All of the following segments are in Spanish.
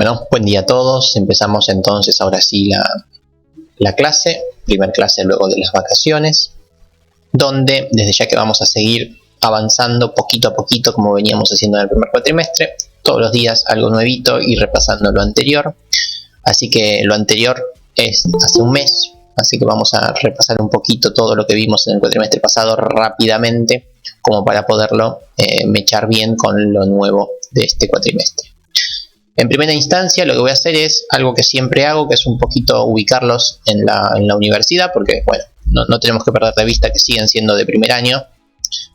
Bueno, buen día a todos. Empezamos entonces ahora sí la clase, primer clase luego de las vacaciones, donde desde ya que vamos a seguir avanzando poquito a poquito como veníamos haciendo en el primer cuatrimestre, todos los días algo nuevito y repasando lo anterior. Así que lo anterior es hace un mes, así que vamos a repasar un poquito todo lo que vimos en el cuatrimestre pasado rápidamente, como para poderlo mechar bien con lo nuevo de este cuatrimestre. En primera instancia lo que voy a hacer es algo que siempre hago, que es un poquito ubicarlos en la universidad, porque bueno, no tenemos que perder de vista que siguen siendo de primer año,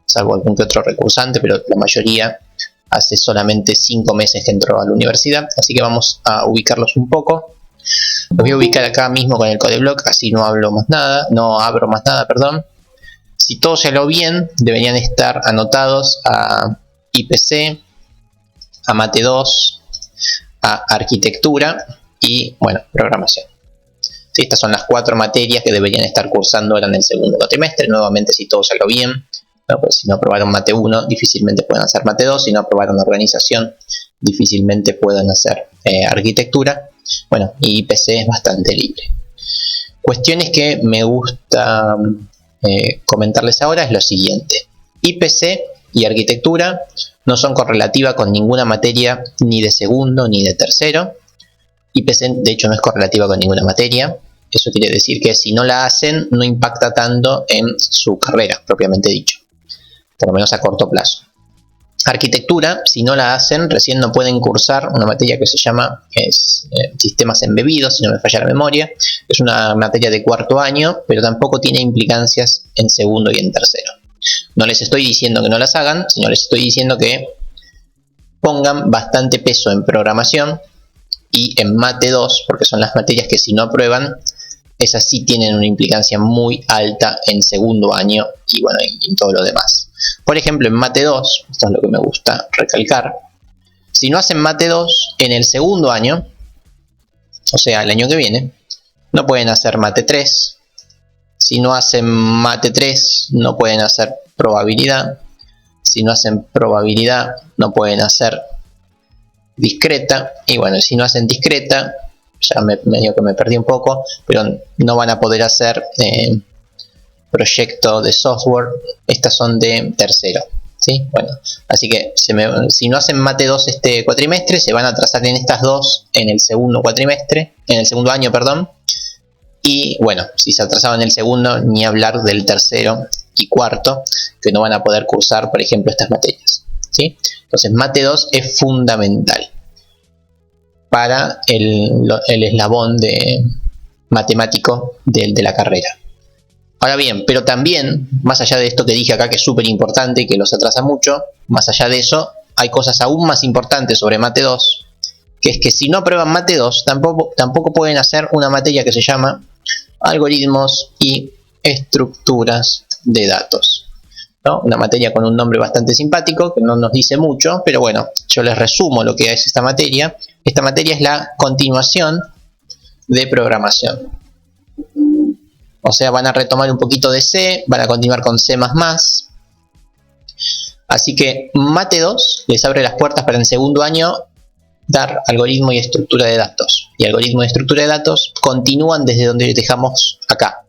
salvo algún que otro recursante, pero la mayoría hace solamente 5 meses que entró a la universidad, así que vamos a ubicarlos un poco. Los voy a ubicar acá mismo con el codeblock, así no abro más nada, perdón. Si todo salió bien, deberían estar anotados a IPC, a Mate 2, a Arquitectura y, bueno, Programación. Sí, estas son las 4 materias que deberían estar cursando ahora en el segundo cuatrimestre. Nuevamente, si todo salió bien, ¿no? Pues si no aprobaron Mate 1, difícilmente puedan hacer Mate 2. Si no aprobaron Organización, difícilmente puedan hacer Arquitectura. Bueno, y IPC es bastante libre. Cuestiones que me gusta comentarles ahora es lo siguiente. IPC y Arquitectura no son correlativas con ninguna materia ni de segundo ni de tercero. IPC de hecho no es correlativa con ninguna materia. Eso quiere decir que si no la hacen no impacta tanto en su carrera propiamente dicho, por lo menos a corto plazo. Arquitectura, si no la hacen, recién no pueden cursar una materia que se llama Sistemas Embebidos, si no me falla la memoria. Es una materia de cuarto año, pero tampoco tiene implicancias en segundo y en tercero. No les estoy diciendo que no las hagan, sino les estoy diciendo que pongan bastante peso en programación y en Mate 2, porque son las materias que si no aprueban, esas sí tienen una implicancia muy alta en segundo año y bueno, y en todo lo demás. Por ejemplo, en Mate 2, esto es lo que me gusta recalcar, si no hacen Mate 2 en el segundo año, o sea, el año que viene, no pueden hacer Mate 3. Si no hacen Mate 3, no pueden hacer probabilidad. Si no hacen probabilidad, no pueden hacer discreta. Y bueno, si no hacen discreta, ya medio que me perdí un poco, pero no van a poder hacer proyecto de software. Estas son de tercero, ¿sí? Bueno, así que si no hacen Mate 2 este cuatrimestre, se van a atrasar en estas dos en el segundo cuatrimestre, en el segundo año, perdón. Y bueno, si se atrasaban en el segundo, ni hablar del tercero y cuarto, que no van a poder cursar, por ejemplo, estas materias, ¿sí? Entonces, Mate 2 es fundamental para el eslabón matemático de la carrera. Ahora bien, pero también, más allá de esto que dije acá, que es súper importante y que los atrasa mucho, más allá de eso, hay cosas aún más importantes sobre Mate 2, que es que si no aprueban Mate 2, tampoco pueden hacer una materia que se llama Algoritmos y Estructuras de Datos, ¿no? Una materia con un nombre bastante simpático, que no nos dice mucho, pero bueno, yo les resumo lo que es esta materia. Esta materia es la continuación de programación. O sea, van a retomar un poquito de C, van a continuar con C++. Así que Mate 2 les abre las puertas para en segundo año dar algoritmo y estructura de datos. Y algoritmo y estructura de datos continúan desde donde dejamos acá,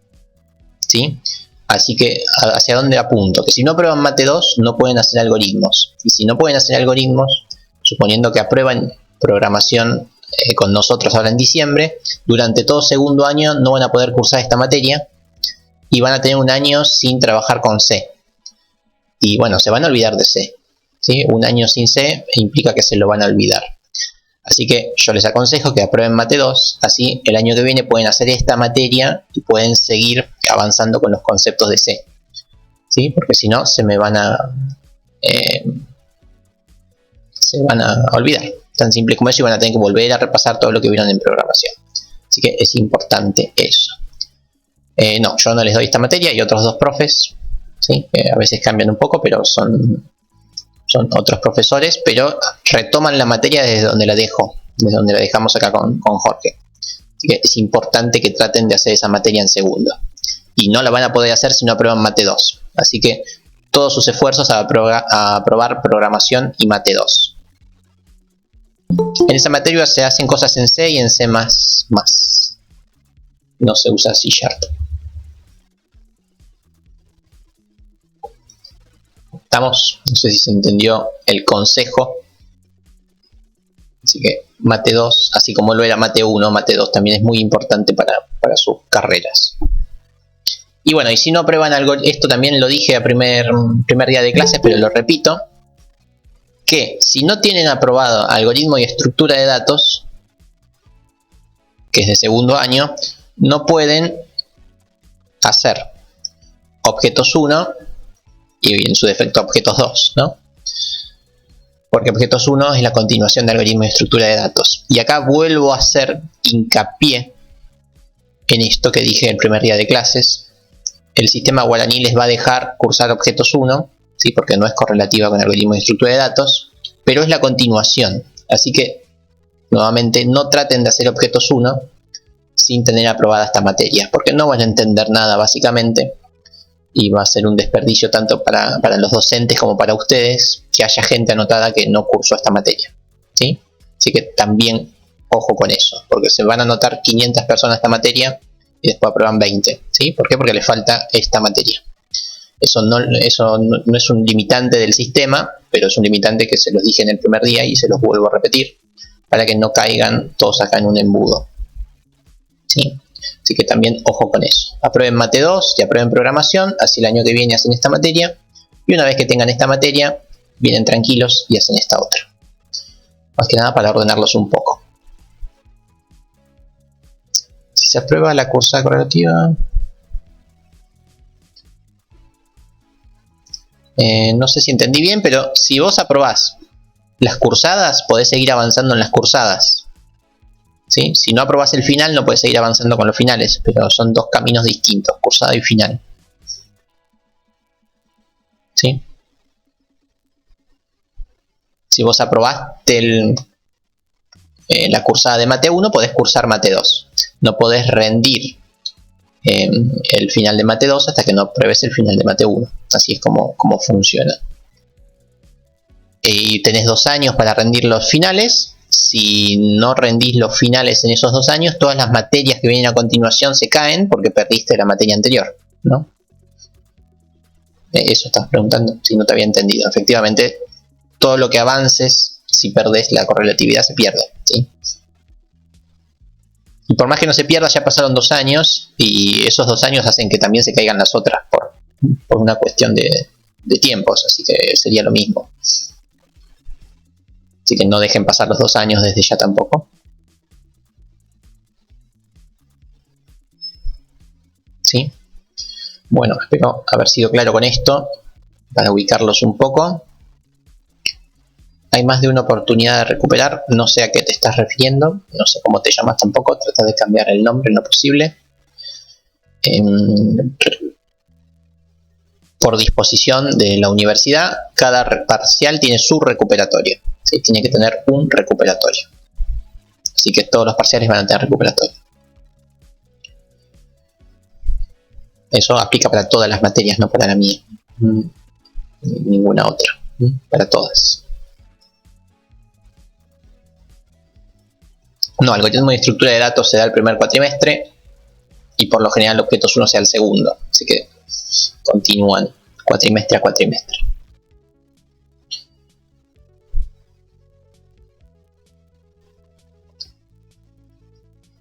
¿sí? Así que, ¿hacia dónde apunto? Que si no aprueban Mate 2, no pueden hacer algoritmos. Y si no pueden hacer algoritmos, suponiendo que aprueban programación con nosotros ahora en diciembre, durante todo segundo año no van a poder cursar esta materia y van a tener un año sin trabajar con C. Y bueno, se van a olvidar de C, ¿sí? Un año sin C implica que se lo van a olvidar. Así que yo les aconsejo que aprueben Mate 2, así el año que viene pueden hacer esta materia y pueden seguir avanzando con los conceptos de C, ¿sí? Porque si no se van a olvidar. Tan simple como eso y van a tener que volver a repasar todo lo que vieron en programación. Así que es importante eso. No, yo no les doy esta materia y otros dos profes, ¿sí? A veces cambian un poco, pero son otros profesores, pero retoman la materia desde donde la dejamos acá con Jorge. Así que es importante que traten de hacer esa materia en segundo. Y no la van a poder hacer si no aprueban Mate 2. Así que todos sus esfuerzos a aprobar programación y Mate 2. En esa materia se hacen cosas en C y en C++. No se usa C#. ¿Estamos? No sé si se entendió el consejo. Así que Mate 2, así como lo era Mate 1, Mate 2 también es muy importante para sus carreras. Y bueno, y si no aprueban algo, esto también lo dije a primer día de clases, pero lo repito, que si no tienen aprobado algoritmo y estructura de datos, que es de segundo año, no pueden hacer objetos 1 y en su defecto objetos 2, ¿no? Porque objetos 1 es la continuación de algoritmo y estructura de datos. Y acá vuelvo a hacer hincapié en esto que dije el primer día de clases. El sistema guaraní les va a dejar cursar objetos 1, ¿sí? Porque no es correlativa con algoritmo y estructura de datos, pero es la continuación. Así que, nuevamente, no traten de hacer objetos 1 sin tener aprobada esta materia, porque no van a entender nada básicamente. Y va a ser un desperdicio tanto para los docentes como para ustedes que haya gente anotada que no cursó esta materia, ¿sí? Así que también ojo con eso, porque se van a anotar 500 personas esta materia y después aprueban 20, ¿sí? ¿Por qué? Porque les falta esta materia. Eso no es un limitante del sistema, pero es un limitante que se los dije en el primer día y se los vuelvo a repetir para que no caigan todos acá en un embudo, ¿sí? Así que también ojo con eso. Aprueben Mate 2 y aprueben programación, así el año que viene hacen esta materia. Y una vez que tengan esta materia, vienen tranquilos y hacen esta otra. Más que nada para ordenarlos un poco. Si se aprueba la cursada correlativa... no sé si entendí bien, pero si vos aprobás las cursadas, podés seguir avanzando en las cursadas. ¿Sí? Si no aprobás el final, no puedes seguir avanzando con los finales, pero son dos caminos distintos, cursada y final. ¿Sí? Si vos aprobaste la cursada de Mate 1, podés cursar Mate 2. No podés rendir el final de Mate 2 hasta que no apruebes el final de Mate 1. Así es como funciona. Y tenés 2 años para rendir los finales. Si no rendís los finales en esos 2 años, todas las materias que vienen a continuación se caen porque perdiste la materia anterior, ¿no? Eso estás preguntando, si no te había entendido. Efectivamente, todo lo que avances, si perdés la correlatividad, se pierde, ¿sí? Y por más que no se pierda, ya pasaron 2 años y esos 2 años hacen que también se caigan las otras por una cuestión de tiempos, así que sería lo mismo. Así que no dejen pasar los 2 años desde ya tampoco. ¿Sí? Bueno, espero haber sido claro con esto, para ubicarlos un poco. Hay más de una oportunidad de recuperar, no sé a qué te estás refiriendo, no sé cómo te llamas tampoco, trata de cambiar el nombre en lo posible. Por disposición de la universidad, cada parcial tiene su recuperatorio. ¿Sí? Tiene que tener un recuperatorio. Así que todos los parciales van a tener recuperatorio. Eso aplica para todas las materias, no para la mía. Ninguna otra. Para todas. No, algoritmo de estructura de datos se da el primer cuatrimestre y por lo general objetos 1 se da el segundo. Así que continúan cuatrimestre a cuatrimestre.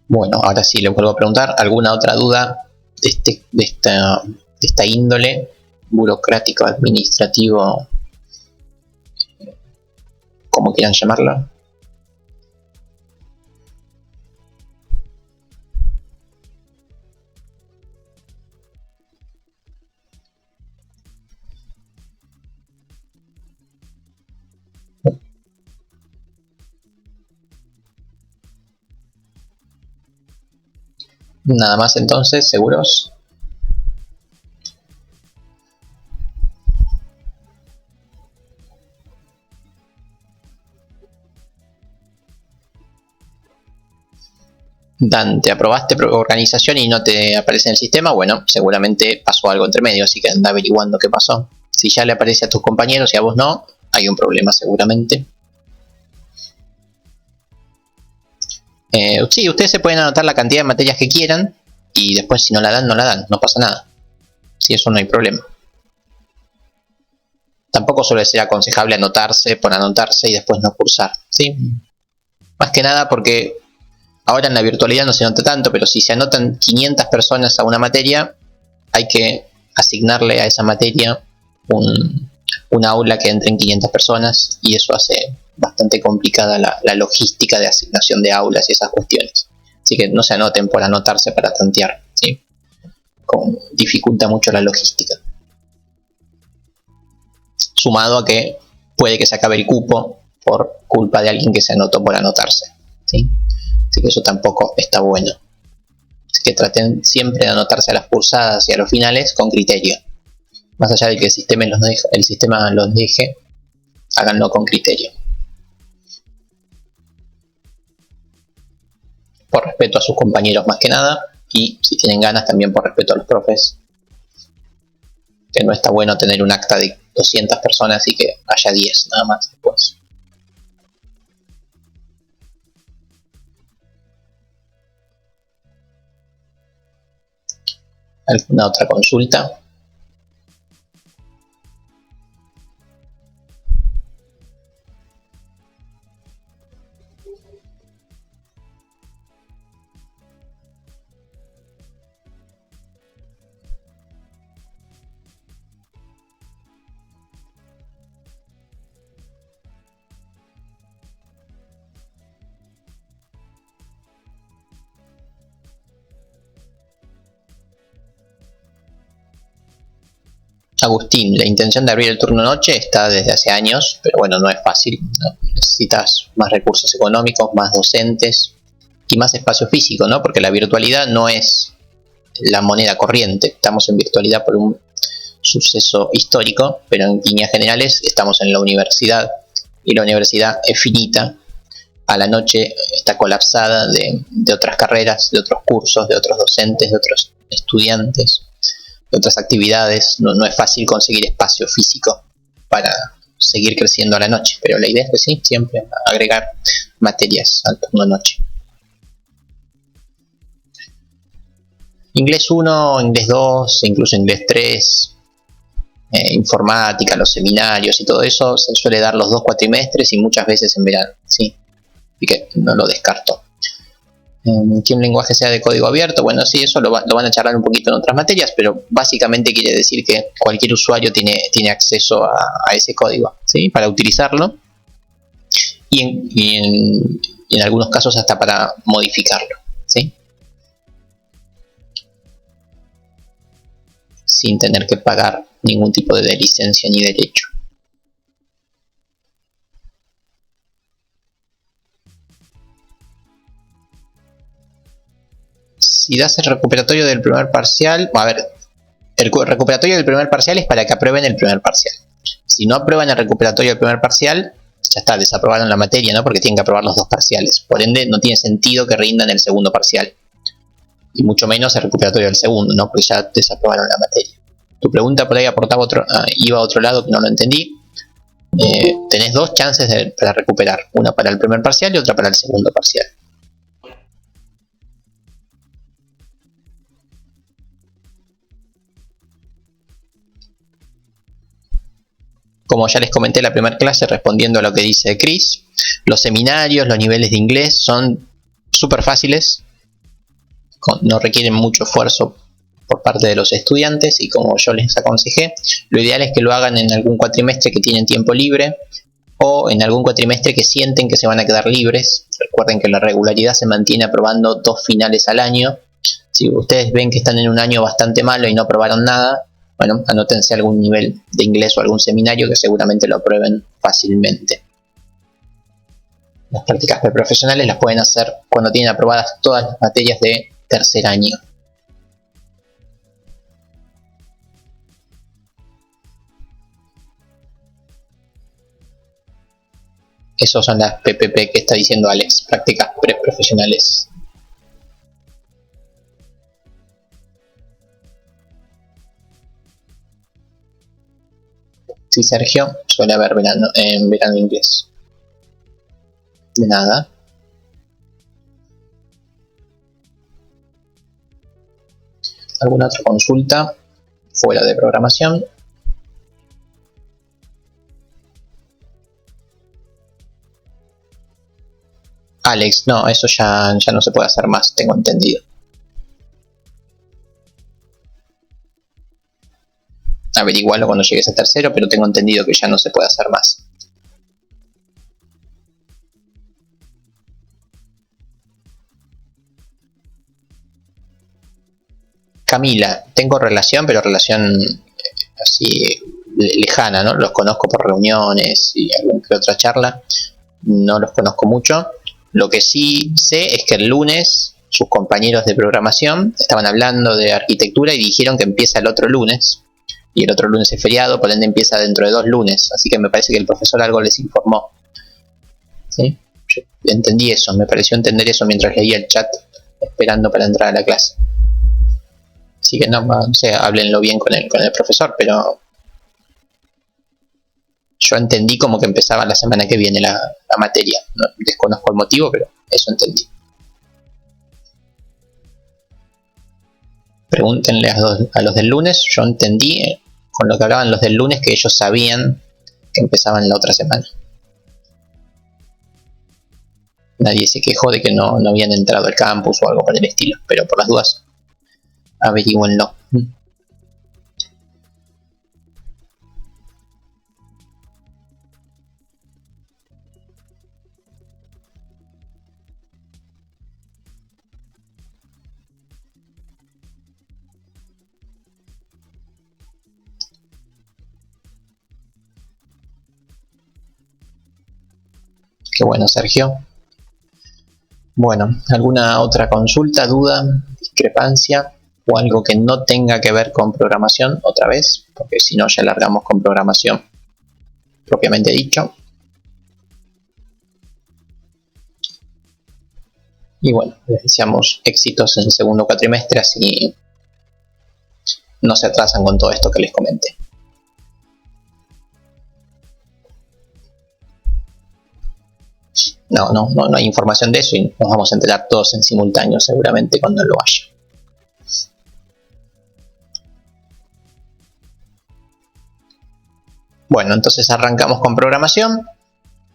Bueno, ahora sí le vuelvo a preguntar, ¿alguna otra duda de esta índole burocrático, administrativo, como quieran llamarlo? Nada más entonces, ¿seguros? Dan, te aprobaste organización y no te aparece en el sistema, bueno, seguramente pasó algo entre medio, así que anda averiguando qué pasó. Si ya le aparece a tus compañeros y a vos no, hay un problema seguramente. Sí, ustedes se pueden anotar la cantidad de materias que quieran y después si no la dan, no la dan, no pasa nada. Sí, eso no hay problema. Tampoco suele ser aconsejable anotarse por anotarse y después no cursar, ¿sí? Más que nada porque ahora en la virtualidad no se nota tanto, pero si se anotan 500 personas a una materia, hay que asignarle a esa materia un aula que entren 500 personas y eso hace bastante complicada la logística de asignación de aulas y esas cuestiones. Así que no se anoten por anotarse para tantear, ¿sí? Dificulta mucho la logística. Sumado a que puede que se acabe el cupo por culpa de alguien que se anotó por anotarse, ¿sí? Así que eso tampoco está bueno. Así que traten siempre de anotarse a las cursadas y a los finales con criterio. Más allá de que el sistema los deje, háganlo con criterio. Por respeto a sus compañeros más que nada, y si tienen ganas también por respeto a los profes. Que no está bueno tener un acta de 200 personas y que haya 10 nada más después. ¿Alguna otra consulta? Agustín, la intención de abrir el turno noche está desde hace años, pero bueno, no es fácil, ¿no? Necesitas más recursos económicos, más docentes y más espacio físico, ¿no? Porque la virtualidad no es la moneda corriente, estamos en virtualidad por un suceso histórico, pero en líneas generales estamos en la universidad y la universidad es finita. A la noche está colapsada de otras carreras, de otros cursos, de otros docentes, de otros estudiantes, de otras actividades. No es fácil conseguir espacio físico para seguir creciendo a la noche, pero la idea es que sí, siempre agregar materias al turno noche. Inglés 1, inglés 2, incluso inglés 3, informática, los seminarios y todo eso se suele dar los 2 cuatrimestres y muchas veces en verano, ¿sí? Así que no lo descarto. Que un lenguaje sea de código abierto, bueno, sí, eso lo van a charlar un poquito en otras materias, pero básicamente quiere decir que cualquier usuario tiene acceso a ese código, ¿sí? Para utilizarlo y en algunos casos hasta para modificarlo, ¿sí? Sin tener que pagar ningún tipo de licencia ni derecho. Si das el recuperatorio del primer parcial, a ver, el recuperatorio del primer parcial es para que aprueben el primer parcial. Si no aprueban el recuperatorio del primer parcial, ya está, desaprobaron la materia, ¿no? Porque tienen que aprobar los 2 parciales. Por ende, no tiene sentido que rindan el segundo parcial. Y mucho menos el recuperatorio del segundo, ¿no? Porque ya desaprobaron la materia. Tu pregunta por ahí iba a otro lado que no lo entendí. Tenés 2 chances para recuperar. Una para el primer parcial y otra para el segundo parcial. Como ya les comenté en la primera clase, respondiendo a lo que dice Chris, los seminarios, los niveles de inglés son súper fáciles, no requieren mucho esfuerzo por parte de los estudiantes y como yo les aconsejé, lo ideal es que lo hagan en algún cuatrimestre que tienen tiempo libre o en algún cuatrimestre que sienten que se van a quedar libres. Recuerden que la regularidad se mantiene aprobando 2 finales al año. Si ustedes ven que están en un año bastante malo y no aprobaron nada, bueno, anótense algún nivel de inglés o algún seminario que seguramente lo aprueben fácilmente. Las prácticas preprofesionales las pueden hacer cuando tienen aprobadas todas las materias de tercer año. Esas son las PPP que está diciendo Alex, prácticas preprofesionales. Sí, Sergio, suele haber verano inglés. De nada. ¿Alguna otra consulta fuera de programación? Alex, no, eso ya no se puede hacer más, tengo entendido. Averigualo cuando llegues a tercero, pero tengo entendido que ya no se puede hacer más. Camila, tengo relación, pero relación así lejana, ¿no? Los conozco por reuniones y alguna que otra charla. No los conozco mucho. Lo que sí sé es que el lunes sus compañeros de programación estaban hablando de arquitectura y dijeron que empieza el otro lunes. Y el otro lunes es feriado, por ende empieza dentro de 2 lunes. Así que me parece que el profesor algo les informó. ¿Sí? Yo entendí eso, me pareció entender eso mientras leía el chat, esperando para entrar a la clase. Así que no sé, háblenlo bien con el profesor, pero yo entendí como que empezaba la semana que viene la materia. No, desconozco el motivo, pero eso entendí. Pregúntenle a los del lunes. Yo entendí con lo que hablaban los del lunes que ellos sabían que empezaban la otra semana. Nadie se quejó de que no habían entrado al campus o algo por el estilo, pero por las dudas averígüenlo. Qué bueno, Sergio. Bueno, ¿alguna otra consulta, duda, discrepancia o algo que no tenga que ver con programación otra vez? Porque si no ya largamos con programación propiamente dicho. Y bueno, les deseamos éxitos en el segundo cuatrimestre, así no se atrasan con todo esto que les comenté. No hay información de eso y nos vamos a enterar todos en simultáneo seguramente cuando lo haya. Bueno, entonces arrancamos con programación.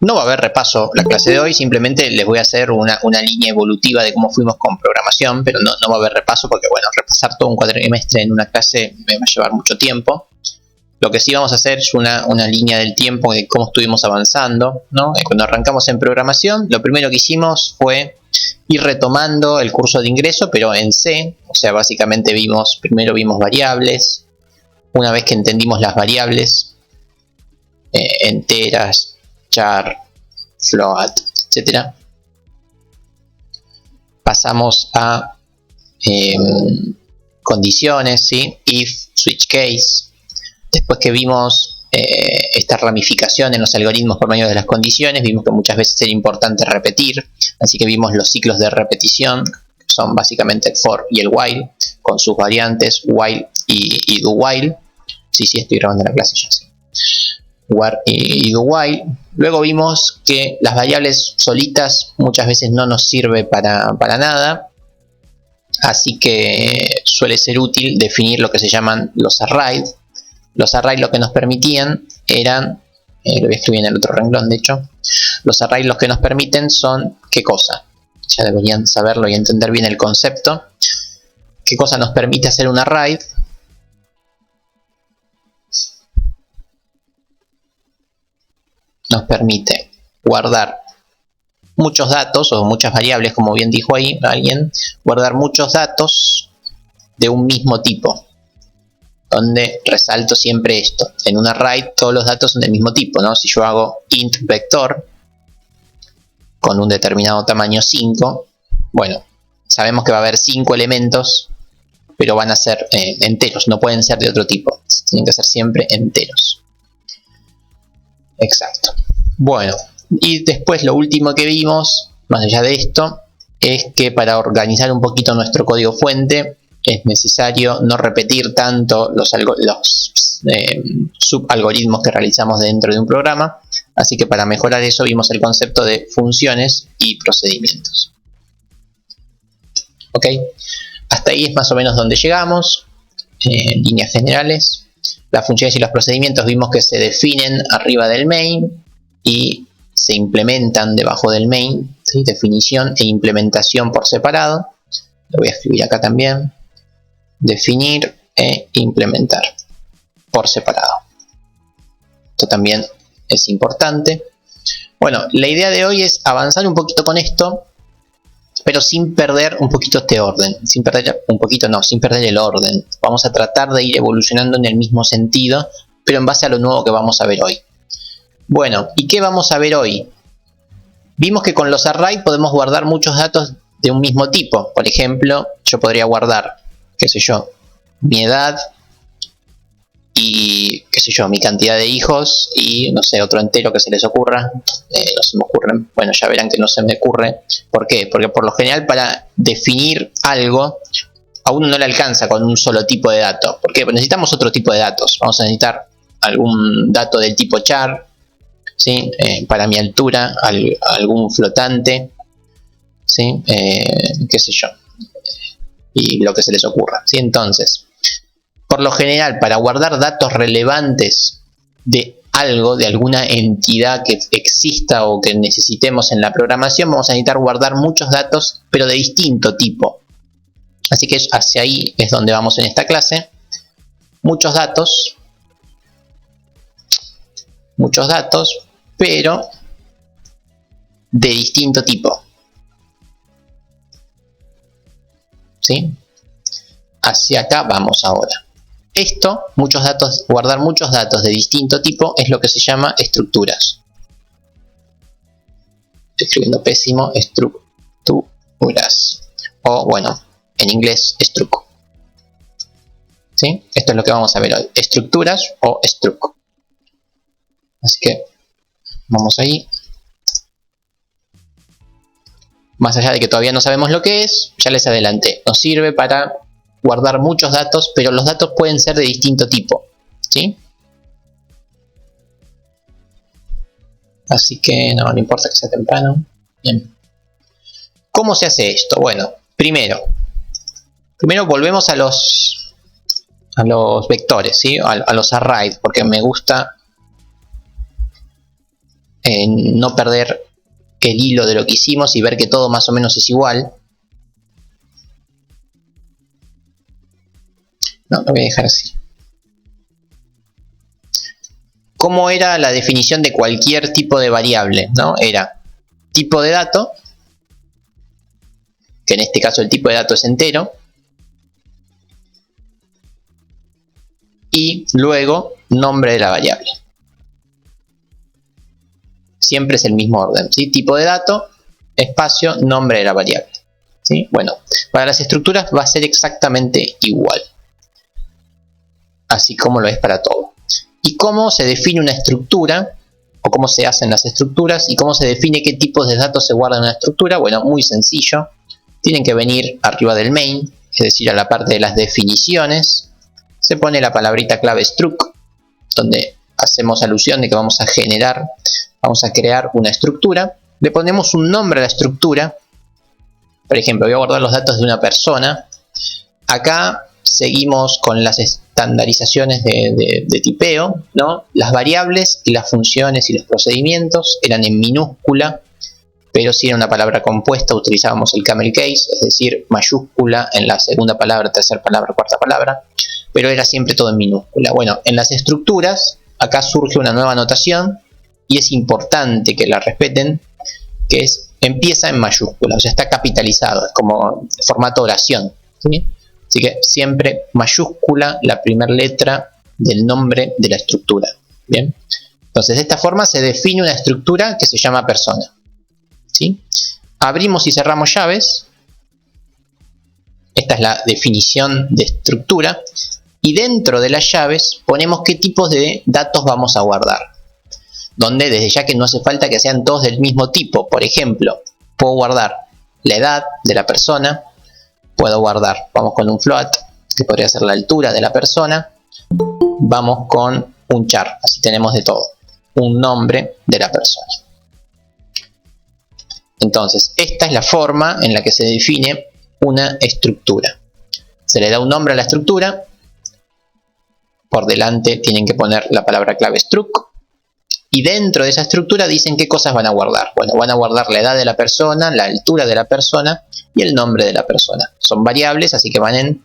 No va a haber repaso la clase de hoy, simplemente les voy a hacer una línea evolutiva de cómo fuimos con programación, pero no va a haber repaso porque, bueno, repasar todo un cuatrimestre en una clase me va a llevar mucho tiempo. Lo que sí vamos a hacer es una línea del tiempo de cómo estuvimos avanzando, ¿no? Cuando arrancamos en programación, lo primero que hicimos fue ir retomando el curso de ingreso, pero en C. O sea, básicamente primero vimos variables. Una vez que entendimos las variables, enteras, char, float, etc., pasamos a condiciones, ¿sí? If, switch case. Después que vimos esta ramificación en los algoritmos por medio de las condiciones, vimos que muchas veces era importante repetir, así que vimos los ciclos de repetición, que son básicamente el for y el while, con sus variantes while y do while. Sí, estoy grabando la clase ya, sí. Where y do while. Luego vimos que las variables solitas muchas veces no nos sirve para nada, así que suele ser útil definir lo que se llaman los arrays. Los arrays lo que nos permitían eran, lo voy a escribir en el otro renglón de hecho, los arrays lo que nos permiten son, ¿qué cosa? Ya deberían saberlo y entender bien el concepto. ¿Qué cosa nos permite hacer un array? Nos permite guardar muchos datos o muchas variables, como bien dijo ahí alguien, guardar muchos datos de un mismo tipo. Donde resalto siempre esto, en un array todos los datos son del mismo tipo, ¿no? Si yo hago int vector con un determinado tamaño 5, bueno, sabemos que va a haber 5 elementos, pero van a ser enteros, no pueden ser de otro tipo, tienen que ser siempre enteros. Exacto. Bueno, y después lo último que vimos, más allá de esto, es que para organizar un poquito nuestro código fuente, es necesario no repetir tanto los subalgoritmos que realizamos dentro de un programa, así que para mejorar eso vimos el concepto de funciones y procedimientos. ¿Ok? hasta ahí es más o menos donde llegamos, en líneas generales. Las funciones y los procedimientos vimos que se definen arriba del main y se implementan debajo del main, ¿sí? Definición e implementación por separado. Lo voy a escribir acá también. Definir e implementar por separado. Esto también es importante. Bueno, la idea de hoy es avanzar un poquito con esto, pero sin perder un poquito este orden. Sin perder el orden. Vamos a tratar de ir evolucionando en el mismo sentido, pero en base a lo nuevo que vamos a ver hoy. Bueno, ¿y qué vamos a ver hoy? Vimos que con los array podemos guardar muchos datos de un mismo tipo. Por ejemplo, yo podría guardar, qué sé yo, mi edad y, qué sé yo, mi cantidad de hijos y, no sé, otro entero que se les ocurra. No se me ocurren. Bueno, ya verán que no se me ocurre. ¿Por qué? Porque por lo general para definir algo a uno no le alcanza con un solo tipo de dato. ¿Por qué? Porque necesitamos otro tipo de datos. Vamos a necesitar algún dato del tipo char, ¿sí? Para mi altura, algún flotante, ¿sí? Qué sé yo, y lo que se les ocurra, ¿sí? Entonces, por lo general, para guardar datos relevantes de algo, de alguna entidad que exista o que necesitemos en la programación, vamos a necesitar guardar muchos datos, pero de distinto tipo. Así que hacia ahí es donde vamos en esta clase. Muchos datos, pero de distinto tipo. ¿Sí? Hacia acá vamos ahora. Esto, guardar muchos datos de distinto tipo, es lo que se llama estructuras. Estoy escribiendo pésimo, estructuras. O bueno, en inglés, struct. ¿Sí? Esto es lo que vamos a ver hoy. Estructuras o struct. Así que vamos ahí. Más allá de que todavía no sabemos lo que es, ya les adelanté. Nos sirve para guardar muchos datos, pero los datos pueden ser de distinto tipo. ¿Sí? Así que no importa que sea temprano. Bien. ¿Cómo se hace esto? Bueno, primero volvemos a los vectores, ¿sí? A los arrays, porque me gusta no perder el hilo de lo que hicimos y ver que todo más o menos es igual. No, lo voy a dejar así. ¿Cómo era la definición de cualquier tipo de variable? ¿No? Era tipo de dato, que en este caso el tipo de dato es entero, y luego nombre de la variable. Siempre es el mismo orden, ¿sí? Tipo de dato, espacio, nombre de la variable, ¿sí? Bueno, para las estructuras va a ser exactamente igual, así como lo es para todo. ¿Y cómo se define una estructura? O cómo se hacen las estructuras y cómo se define qué tipos de datos se guardan en una estructura. Bueno, muy sencillo. Tienen que venir arriba del main, es decir, a la parte de las definiciones. Se pone la palabrita clave struct, donde hacemos alusión de que vamos a crear una estructura. Le ponemos un nombre a la estructura. Por ejemplo, voy a guardar los datos de una persona. Acá seguimos con las estandarizaciones de tipeo, ¿no? Las variables y las funciones y los procedimientos eran en minúscula, pero si era una palabra compuesta utilizábamos el camel case, es decir, mayúscula en la segunda palabra, tercera palabra, cuarta palabra, pero era siempre todo en minúscula. Bueno, en las estructuras acá surge una nueva notación y es importante que la respeten, que es empieza en mayúscula, o sea, está capitalizado, es como formato oración, ¿sí? Así que siempre mayúscula la primera letra del nombre de la estructura. Bien. Entonces, de esta forma se define una estructura que se llama persona. ¿Sí? Abrimos y cerramos llaves. Esta es la definición de estructura. Y dentro de las llaves ponemos qué tipos de datos vamos a guardar. Donde desde ya que no hace falta que sean todos del mismo tipo. Por ejemplo, puedo guardar la edad de la persona. Puedo guardar, vamos con un float, que podría ser la altura de la persona. Vamos con un char, así tenemos de todo. Un nombre de la persona. Entonces, esta es la forma en la que se define una estructura. Se le da un nombre a la estructura. Por delante tienen que poner la palabra clave struct. Y dentro de esa estructura dicen qué cosas van a guardar. Bueno, van a guardar la edad de la persona, la altura de la persona y el nombre de la persona. Son variables, así que van en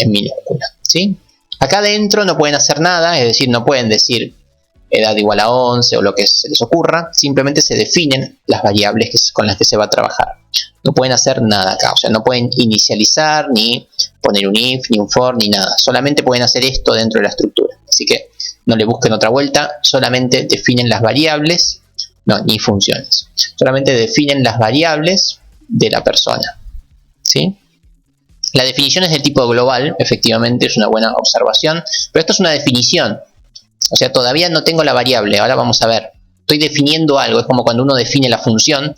minúscula, ¿sí? Acá adentro no pueden hacer nada, es decir, no pueden decir edad igual a 11 o lo que se les ocurra. Simplemente se definen las variables con las que se va a trabajar. No pueden hacer nada acá, o sea, no pueden inicializar, ni poner un if, ni un for, ni nada. Solamente pueden hacer esto dentro de la estructura. Así que no le busquen otra vuelta, solamente definen las variables, no, ni funciones. Solamente definen las variables de la persona, ¿sí? La definición es del tipo global, efectivamente, es una buena observación, pero esto es una definición. O sea, todavía no tengo la variable, ahora vamos a ver. Estoy definiendo algo, es como cuando uno define la función,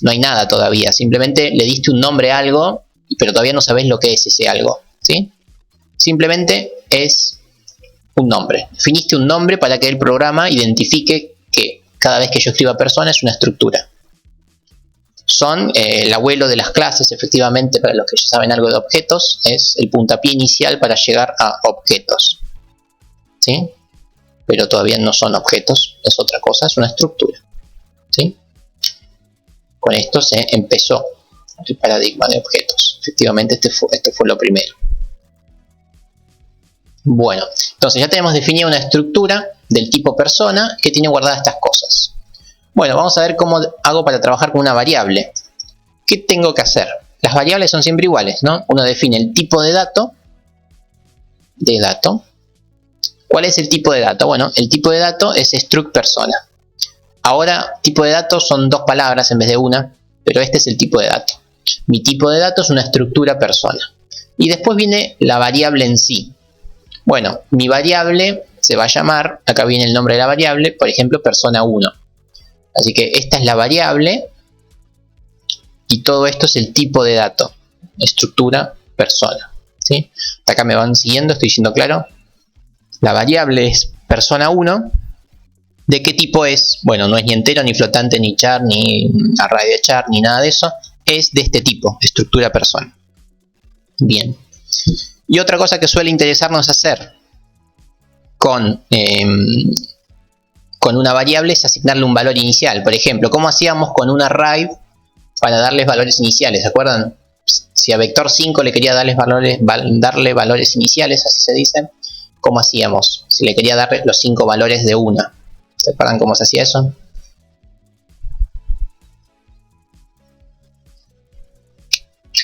no hay nada todavía, simplemente le diste un nombre a algo, pero todavía no sabes lo que es ese algo, ¿sí? Simplemente es un nombre. Definiste un nombre para que el programa identifique que cada vez que yo escriba persona es una estructura. Son el abuelo de las clases, efectivamente, para los que ya saben algo de objetos, es el puntapié inicial para llegar a objetos, ¿sí? Pero todavía no son objetos, es otra cosa, es una estructura, ¿sí? Con esto se empezó el paradigma de objetos. Efectivamente, este fue lo primero. Bueno, entonces ya tenemos definida una estructura del tipo persona que tiene guardadas estas cosas. Bueno, vamos a ver cómo hago para trabajar con una variable. ¿Qué tengo que hacer? Las variables son siempre iguales, ¿no? Uno define el tipo de dato. ¿Cuál es el tipo de dato? Bueno, el tipo de dato es struct persona. Ahora, tipo de dato son dos palabras en vez de una, pero este es el tipo de dato. Mi tipo de dato es una estructura persona. Y después viene la variable en sí. Bueno, mi variable se va a llamar, acá viene el nombre de la variable, por ejemplo, persona 1. Así que esta es la variable y todo esto es el tipo de dato, estructura persona, ¿sí? Hasta acá me van siguiendo, estoy siendo claro. La variable es persona 1. ¿De qué tipo es? Bueno, no es ni entero, ni flotante, ni char, ni array de char, ni nada de eso. Es de este tipo, estructura persona. Bien. Y otra cosa que suele interesarnos hacer con una variable es asignarle un valor inicial. Por ejemplo, ¿cómo hacíamos con un array para darles valores iniciales? ¿Se acuerdan? Si a vector 5 le quería darle valores iniciales, así se dice, ¿cómo hacíamos? Si le quería darle los 5 valores de una. ¿Se acuerdan cómo se hacía eso?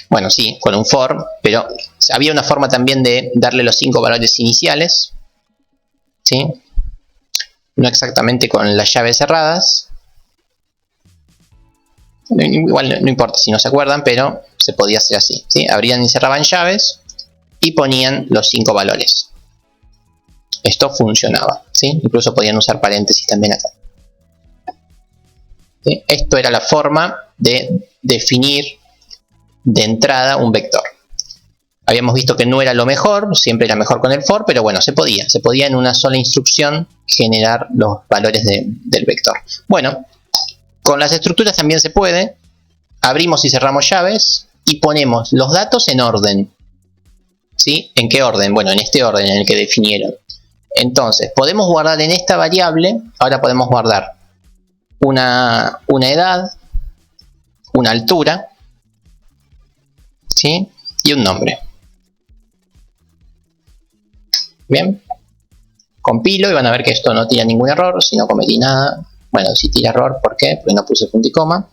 Bueno, sí, con un for, pero había una forma también de darle los 5 valores iniciales, ¿sí? No exactamente con las llaves cerradas. Igual no importa si no se acuerdan, pero se podía hacer así, ¿sí? Abrían y cerraban llaves y ponían los 5 valores. Esto funcionaba, ¿sí? Incluso podían usar paréntesis también acá, ¿sí? Esto era la forma de definir de entrada un vector. Habíamos visto que no era lo mejor, siempre era mejor con el for, pero bueno, se podía en una sola instrucción generar los valores del vector. Bueno, con las estructuras también se puede. Abrimos y cerramos llaves y ponemos los datos en orden, ¿sí? ¿En qué orden? Bueno, en este orden en el que definieron. Entonces, podemos guardar en esta variable, ahora podemos guardar una edad, una altura, ¿sí? Y un nombre. Bien, compilo y van a ver que esto no tira ningún error, si no cometí nada. Bueno, si tira error, ¿por qué? Porque no puse punto y coma.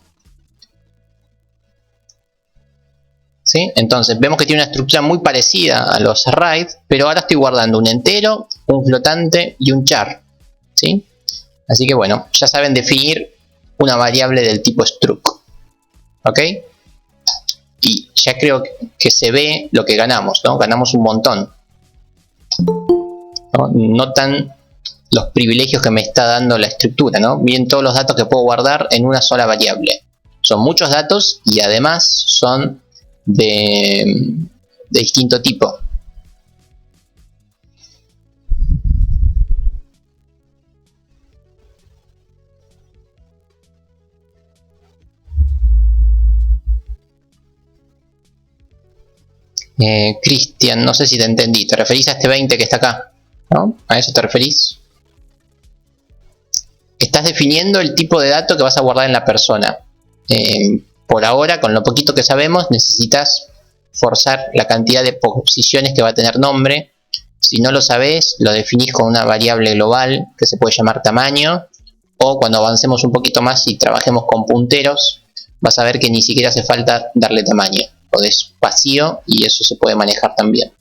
¿Sí? Entonces vemos que tiene una estructura muy parecida a los arrays, pero ahora estoy guardando un entero, un flotante y un char, ¿sí? Así que bueno, ya saben definir una variable del tipo struct, ¿ok? Y ya creo que se ve lo que ganamos, ¿no? Ganamos un montón, ¿no? Notan los privilegios que me está dando la estructura, ¿no? Miren todos los datos que puedo guardar en una sola variable. Son muchos datos y además son de distinto tipo. Cristian, no sé si te entendí. ¿Te referís a este 20 que está acá? ¿No? ¿A eso te referís? Estás definiendo el tipo de dato que vas a guardar en la persona. Por ahora, con lo poquito que sabemos, necesitas forzar la cantidad de posiciones que va a tener nombre. Si no lo sabes, lo definís con una variable global que se puede llamar tamaño. O cuando avancemos un poquito más y trabajemos con punteros, vas a ver que ni siquiera hace falta darle tamaño. Podés vacío y eso se puede manejar también.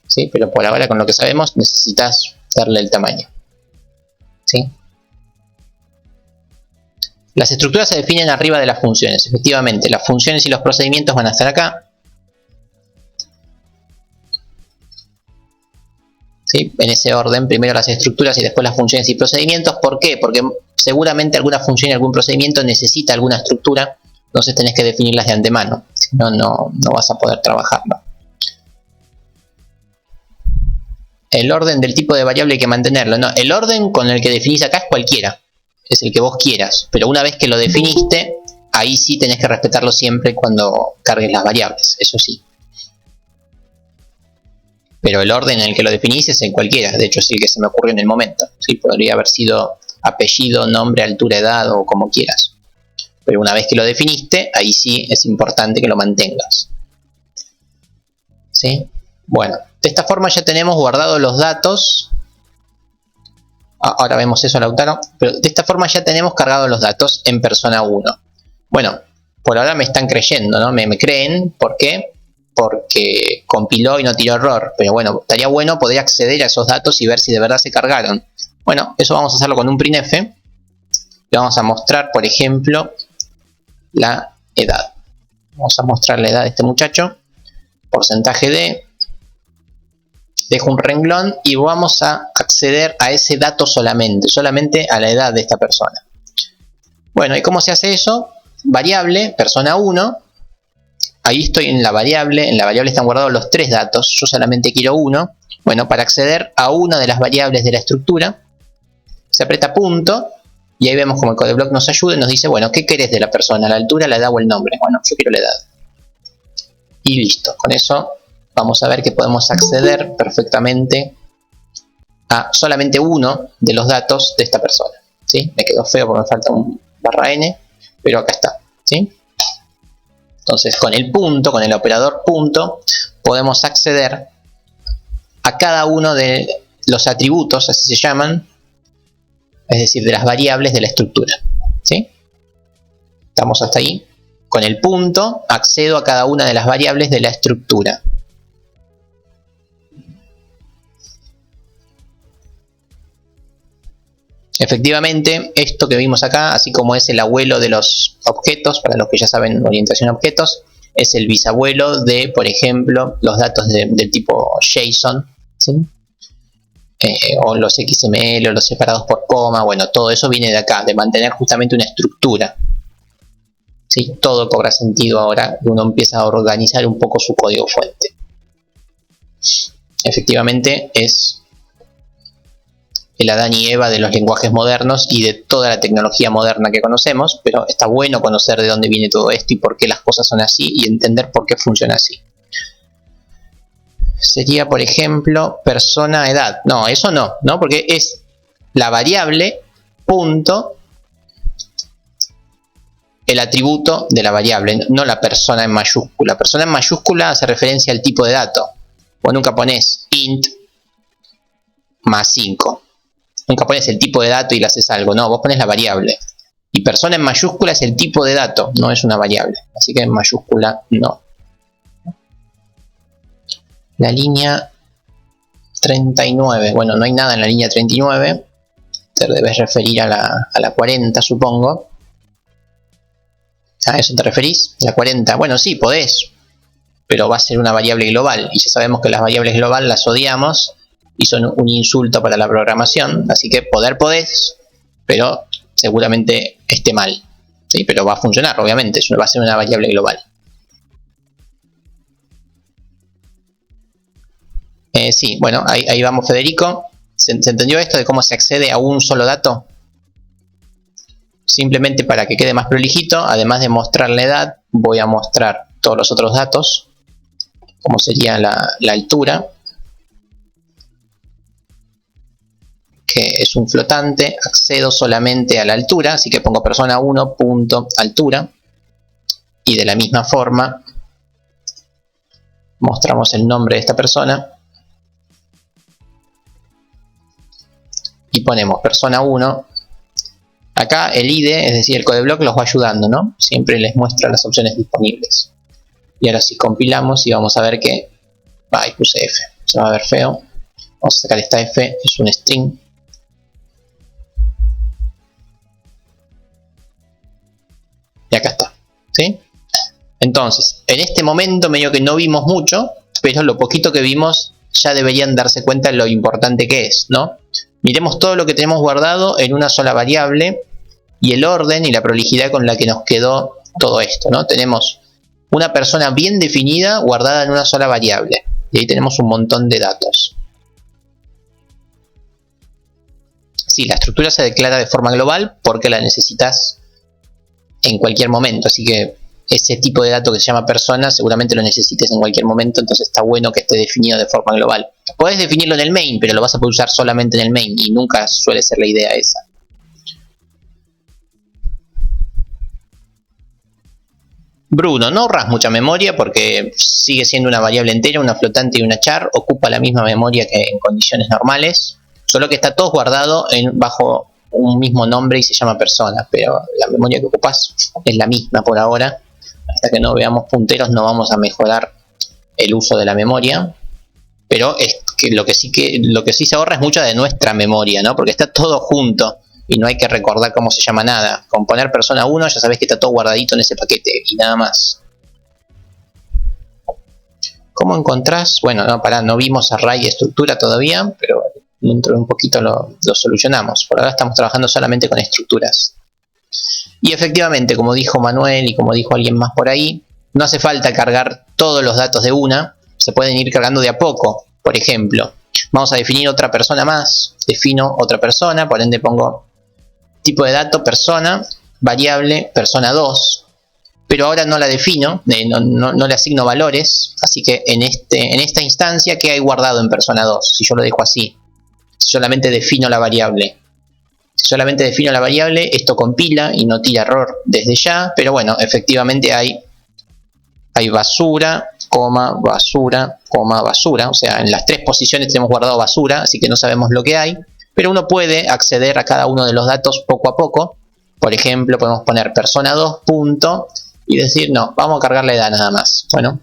¿Sí? Pero por ahora, con lo que sabemos, necesitas darle el tamaño. ¿Sí? Las estructuras se definen arriba de las funciones. Efectivamente, las funciones y los procedimientos van a estar acá. ¿Sí? En ese orden, primero las estructuras y después las funciones y procedimientos. ¿Por qué? Porque seguramente alguna función y algún procedimiento necesita alguna estructura, entonces tenés que definirlas de antemano, si no, no vas a poder trabajarlo. El orden del tipo de variable hay que mantenerlo. No, el orden con el que definís acá es cualquiera, es el que vos quieras, pero una vez que lo definiste, ahí sí tenés que respetarlo siempre cuando cargues las variables, eso sí. Pero el orden en el que lo definís es en cualquiera, de hecho es el que se me ocurrió en el momento. ¿Sí? Podría haber sido apellido, nombre, altura, edad o como quieras. Pero una vez que lo definiste, ahí sí es importante que lo mantengas. ¿Sí? Bueno, de esta forma ya tenemos guardados los datos. Ahora vemos eso, Lautaro. Pero de esta forma ya tenemos cargados los datos en persona 1. Bueno, por ahora me están creyendo, ¿no? Me creen. ¿Por qué? Porque compiló y no tiró error. Pero bueno, estaría bueno poder acceder a esos datos y ver si de verdad se cargaron. Bueno, eso vamos a hacerlo con un printf. Le vamos a mostrar, por ejemplo, la edad. Vamos a mostrar la edad de este muchacho. Porcentaje de. Dejo un renglón y vamos a acceder a ese dato solamente a la edad de esta persona. Bueno, ¿y cómo se hace eso? Variable, persona 1. Ahí estoy en la variable están guardados los 3 datos, yo solamente quiero uno. Bueno, para acceder a una de las variables de la estructura, se aprieta punto, y ahí vemos como el codeblock nos ayuda y nos dice, bueno, ¿qué querés de la persona? ¿La altura, la edad o el nombre? Bueno, yo quiero la edad. Y listo, con eso vamos a ver que podemos acceder perfectamente a solamente uno de los datos de esta persona. ¿Sí? Me quedó feo porque me falta un /n, pero acá está. ¿Sí? Entonces, con el punto, con el operador punto, podemos acceder a cada uno de los atributos, así se llaman, es decir, de las variables de la estructura. ¿Sí? Estamos hasta ahí. Con el punto, accedo a cada una de las variables de la estructura. Efectivamente, esto que vimos acá, así como es el abuelo de los objetos, para los que ya saben orientación a objetos, es el bisabuelo de, por ejemplo, los datos del tipo JSON, ¿sí? O los XML, o los separados por coma, bueno, todo eso viene de acá, de mantener justamente una estructura. ¿Sí? Todo cobra sentido ahora que uno empieza a organizar un poco su código fuente. Efectivamente, es el Adán y Eva de los lenguajes modernos y de toda la tecnología moderna que conocemos, pero está bueno conocer de dónde viene todo esto y por qué las cosas son así y entender por qué funciona así. Sería, por ejemplo, persona, edad. No, eso no, ¿no? Porque es la variable, punto, el atributo de la variable, no la persona en mayúscula. Persona en mayúscula hace referencia al tipo de dato. Vos nunca pones int más 5. Nunca pones el tipo de dato y le haces algo, no, vos pones la variable. Y persona en mayúscula es el tipo de dato, no es una variable. Así que en mayúscula no. La línea 39, bueno, no hay nada en la línea 39. Te debes referir a la 40, supongo. ¿A eso te referís? La 40, bueno, sí, podés. Pero va a ser una variable global. Y ya sabemos que las variables globales las odiamos. Y son un insulto para la programación, así que podés, pero seguramente esté mal. ¿Sí? Pero va a funcionar, obviamente, va a ser una variable global. Sí, bueno, ahí vamos, Federico. ¿Se entendió esto de cómo se accede a un solo dato? Simplemente para que quede más prolijito, además de mostrar la edad, voy a mostrar todos los otros datos. como sería la altura, que es un flotante, accedo solamente a la altura, así que pongo persona 1 punto altura, y de la misma forma mostramos el nombre de esta persona y ponemos persona 1. Acá el IDE, es decir, el codeblock, los va ayudando, ¿no? Siempre les muestra las opciones disponibles. Y ahora si compilamos y vamos a ver que... Ahí puse F, se va a ver feo. Vamos a sacar esta F, es un string. Y acá está, ¿sí? Entonces, en este momento medio que no vimos mucho, pero lo poquito que vimos ya deberían darse cuenta de lo importante que es, ¿no? Miremos todo lo que tenemos guardado en una sola variable y el orden y la prolijidad con la que nos quedó todo esto, ¿no? Tenemos una persona bien definida guardada en una sola variable y ahí tenemos un montón de datos. Sí, la estructura se declara de forma global porque la necesitas en cualquier momento, así que ese tipo de dato que se llama persona seguramente lo necesites en cualquier momento, entonces está bueno que esté definido de forma global. Podés definirlo en el main, pero lo vas a poder usar solamente en el main y nunca suele ser la idea esa. Bruno, no ahorras mucha memoria porque sigue siendo una variable entera, una flotante y una char, ocupa la misma memoria que en condiciones normales, solo que está todo guardado bajo un mismo nombre y se llama persona, pero la memoria que ocupas es la misma por ahora. Hasta que no veamos punteros no vamos a mejorar el uso de la memoria, pero es que lo que sí se ahorra es mucha de nuestra memoria, ¿no? Porque está todo junto y no hay que recordar cómo se llama nada. Con poner persona 1 ya sabes que está todo guardadito en ese paquete y nada más. ¿Cómo encontrás? Bueno, no vimos array y estructura todavía, pero dentro de un poquito lo solucionamos. Por ahora estamos trabajando solamente con estructuras. Y efectivamente, como dijo Manuel y como dijo alguien más por ahí, no hace falta cargar todos los datos de una, se pueden ir cargando de a poco. Por ejemplo, vamos a definir otra persona más, defino otra persona, por ende pongo tipo de dato persona, variable persona 2, pero ahora no la defino, no le asigno valores, así que en esta instancia, ¿qué hay guardado en persona 2? Si yo lo dejo así, solamente defino la variable. Solamente defino la variable, esto compila y no tira error desde ya, pero bueno, efectivamente hay basura, coma, basura, coma, basura, o sea, en las tres posiciones tenemos guardado basura, así que no sabemos lo que hay, pero uno puede acceder a cada uno de los datos poco a poco. Por ejemplo, podemos poner persona 2 punto y decir, no, vamos a cargar la edad nada más. Bueno,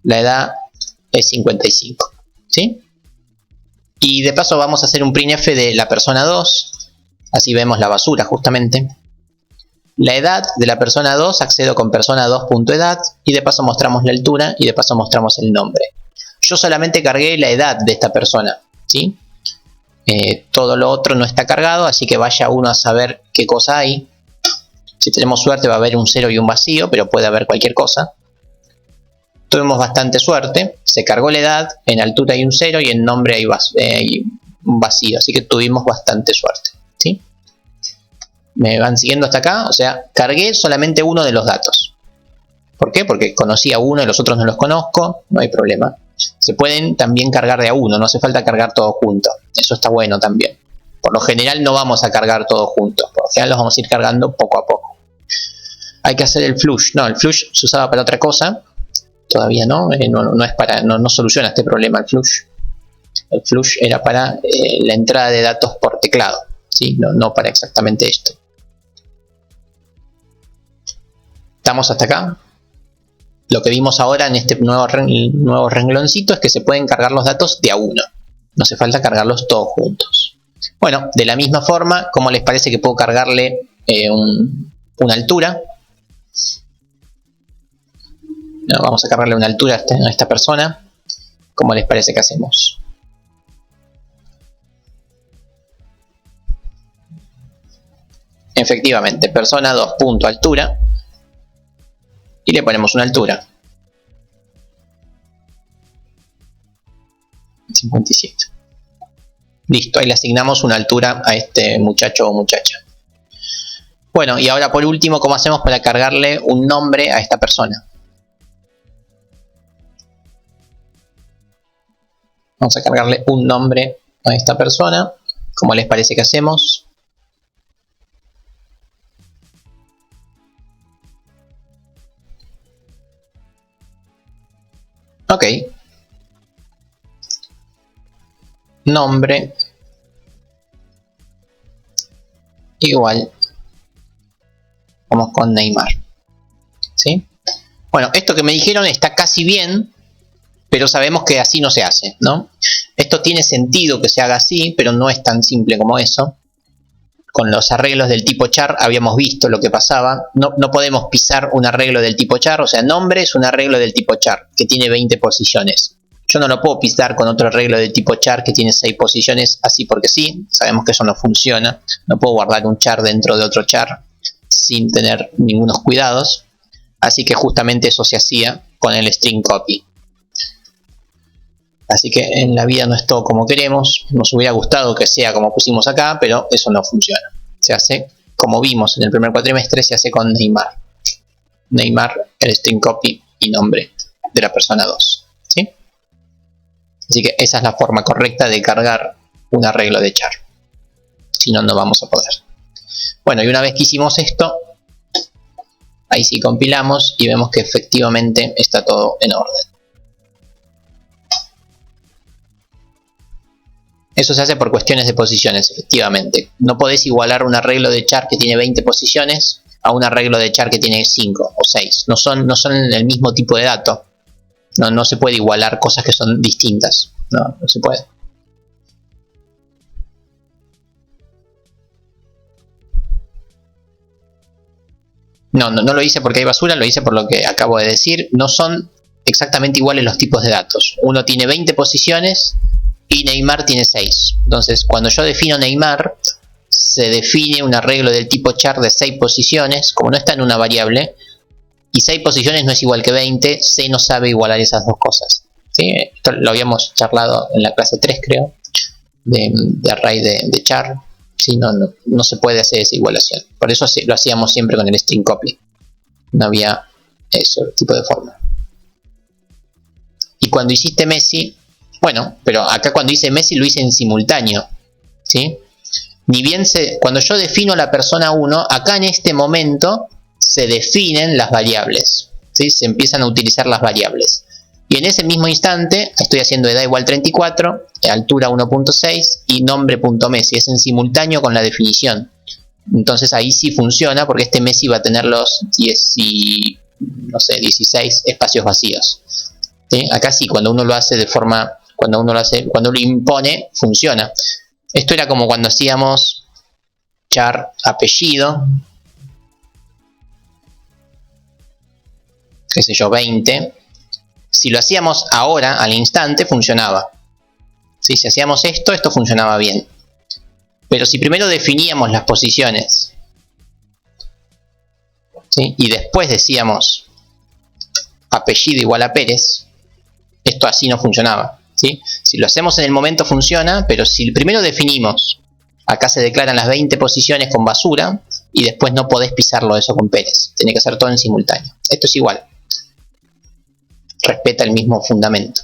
la edad es 55, ¿sí? Y de paso vamos a hacer un printf de la persona 2, así vemos la basura justamente. La edad de la persona 2, accedo con persona 2.edad y de paso mostramos la altura y de paso mostramos el nombre. Yo solamente cargué la edad de esta persona, ¿sí? Todo lo otro no está cargado, así que vaya uno a saber qué cosa hay. Si tenemos suerte va a haber un 0 y un vacío, pero puede haber cualquier cosa. Tuvimos bastante suerte, se cargó la edad, en altura hay un 0 y en nombre hay un vacío, así que tuvimos bastante suerte, ¿sí? ¿Me van siguiendo hasta acá? O sea, cargué solamente uno de los datos. ¿Por qué? Porque conocí a uno y los otros no los conozco, no hay problema. Se pueden también cargar de a uno, no hace falta cargar todo junto. Eso está bueno también. Por lo general no vamos a cargar todo juntos, por lo general los vamos a ir cargando poco a poco. Hay que hacer el flush. No, el flush se usaba para otra cosa. Todavía no, no soluciona este problema el flush. El flush era para la entrada de datos por teclado, ¿sí? No para exactamente esto. ¿Estamos hasta acá? Lo que vimos ahora en este nuevo rengloncito es que se pueden cargar los datos de a uno. No hace falta cargarlos todos juntos. Bueno, de la misma forma, ¿cómo les parece que puedo cargarle una altura? No, vamos a cargarle una altura a esta persona. ¿Cómo les parece que hacemos? Efectivamente, persona 2 punto altura. Y le ponemos una altura. 57. Listo, ahí le asignamos una altura a este muchacho o muchacha. Bueno, y ahora por último, ¿cómo hacemos para cargarle un nombre a esta persona? Vamos a cargarle un nombre a esta persona. ¿Cómo les parece que hacemos? Ok. Nombre igual. Vamos con Neymar. ¿Sí? Bueno, esto que me dijeron está casi bien, pero sabemos que así no se hace, ¿no? Esto tiene sentido que se haga así, pero no es tan simple como eso. Con los arreglos del tipo char habíamos visto lo que pasaba. No podemos pisar un arreglo del tipo char, o sea, nombre es un arreglo del tipo char, que tiene 20 posiciones. Yo no lo puedo pisar con otro arreglo del tipo char que tiene 6 posiciones, así porque sí. Sabemos que eso no funciona. No puedo guardar un char dentro de otro char sin tener ningunos cuidados. Así que justamente eso se hacía con el string copy. Así que en la vida no es todo como queremos. Nos hubiera gustado que sea como pusimos acá, pero eso no funciona. Se hace como vimos en el primer cuatrimestre, se hace con Neymar. Neymar, el string copy y nombre de la persona 2. ¿Sí? Así que esa es la forma correcta de cargar un arreglo de char. Si no, no vamos a poder. Bueno, y una vez que hicimos esto, ahí sí compilamos y vemos que efectivamente está todo en orden. Eso se hace por cuestiones de posiciones, efectivamente. No podés igualar un arreglo de char que tiene 20 posiciones a un arreglo de char que tiene 5 o 6. No son el mismo tipo de dato. No se puede igualar cosas que son distintas. No se puede. No lo hice porque hay basura, lo hice por lo que acabo de decir. No son exactamente iguales los tipos de datos. Uno tiene 20 posiciones y Neymar tiene 6. Entonces, cuando yo defino Neymar, se define un arreglo del tipo char de 6 posiciones, como no está en una variable, y 6 posiciones no es igual que 20, C no sabe igualar esas dos cosas. ¿Sí? Esto lo habíamos charlado en la clase 3, creo, de array de char. ¿Sí? No se puede hacer esa igualación. Por eso lo hacíamos siempre con el string copy. No había ese tipo de forma. Y cuando hiciste Messi, bueno, pero acá cuando hice Messi lo hice en simultáneo, ¿sí? Ni bien cuando yo defino la persona 1, acá en este momento se definen las variables, ¿sí? Se empiezan a utilizar las variables. Y en ese mismo instante estoy haciendo edad igual 34, altura 1.6 y nombre.Messi. Es en simultáneo con la definición. Entonces ahí sí funciona porque este Messi va a tener los 16 espacios vacíos. ¿Sí? Acá sí, cuando uno lo hace de forma, cuando uno lo impone, funciona. Esto era como cuando hacíamos char apellido, qué sé yo, 20. Si lo hacíamos ahora, al instante, funcionaba. ¿Sí? Si hacíamos esto funcionaba bien. Pero si primero definíamos las posiciones, ¿sí? Y después decíamos apellido igual a Pérez, esto así no funcionaba, ¿sí? Si lo hacemos en el momento funciona, pero si primero definimos, acá se declaran las 20 posiciones con basura y después no podés pisarlo eso con Pérez. Tiene que hacer todo en simultáneo. Esto es igual. Respeta el mismo fundamento.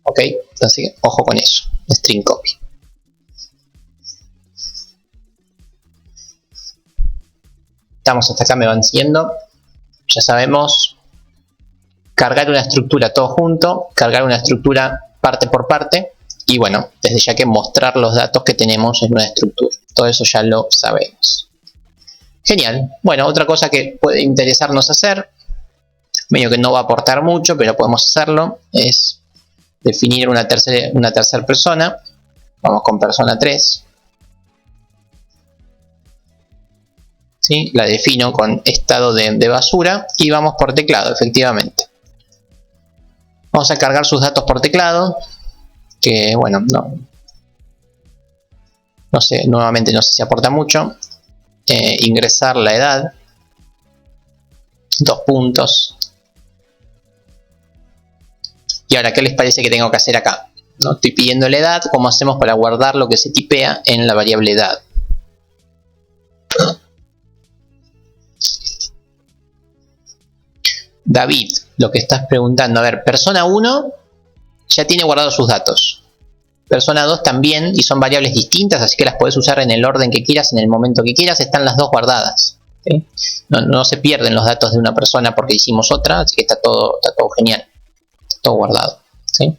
¿Ok? Entonces, ojo con eso. String copy. Estamos hasta acá, me van siguiendo. Ya sabemos cargar una estructura todo junto, cargar una estructura parte por parte y bueno, desde ya que mostrar los datos que tenemos en una estructura. Todo eso ya lo sabemos. Genial. Bueno, otra cosa que puede interesarnos hacer, medio que no va a aportar mucho, pero podemos hacerlo, es definir una tercera persona. Vamos con persona 3. ¿Sí? La defino con estado de basura y vamos por teclado, efectivamente. Vamos a cargar sus datos por teclado, que bueno, no sé, nuevamente no sé si aporta mucho. Ingresar la edad, 2 puntos. Y ahora, ¿qué les parece que tengo que hacer acá? ¿No? Estoy pidiendo la edad, ¿cómo hacemos para guardar lo que se tipea en la variable edad? David, lo que estás preguntando, a ver, persona 1 ya tiene guardados sus datos. Persona 2 también, y son variables distintas, así que las puedes usar en el orden que quieras, en el momento que quieras, están las dos guardadas. ¿Sí? No se pierden los datos de una persona porque hicimos otra, así que está todo genial, todo guardado. ¿Sí?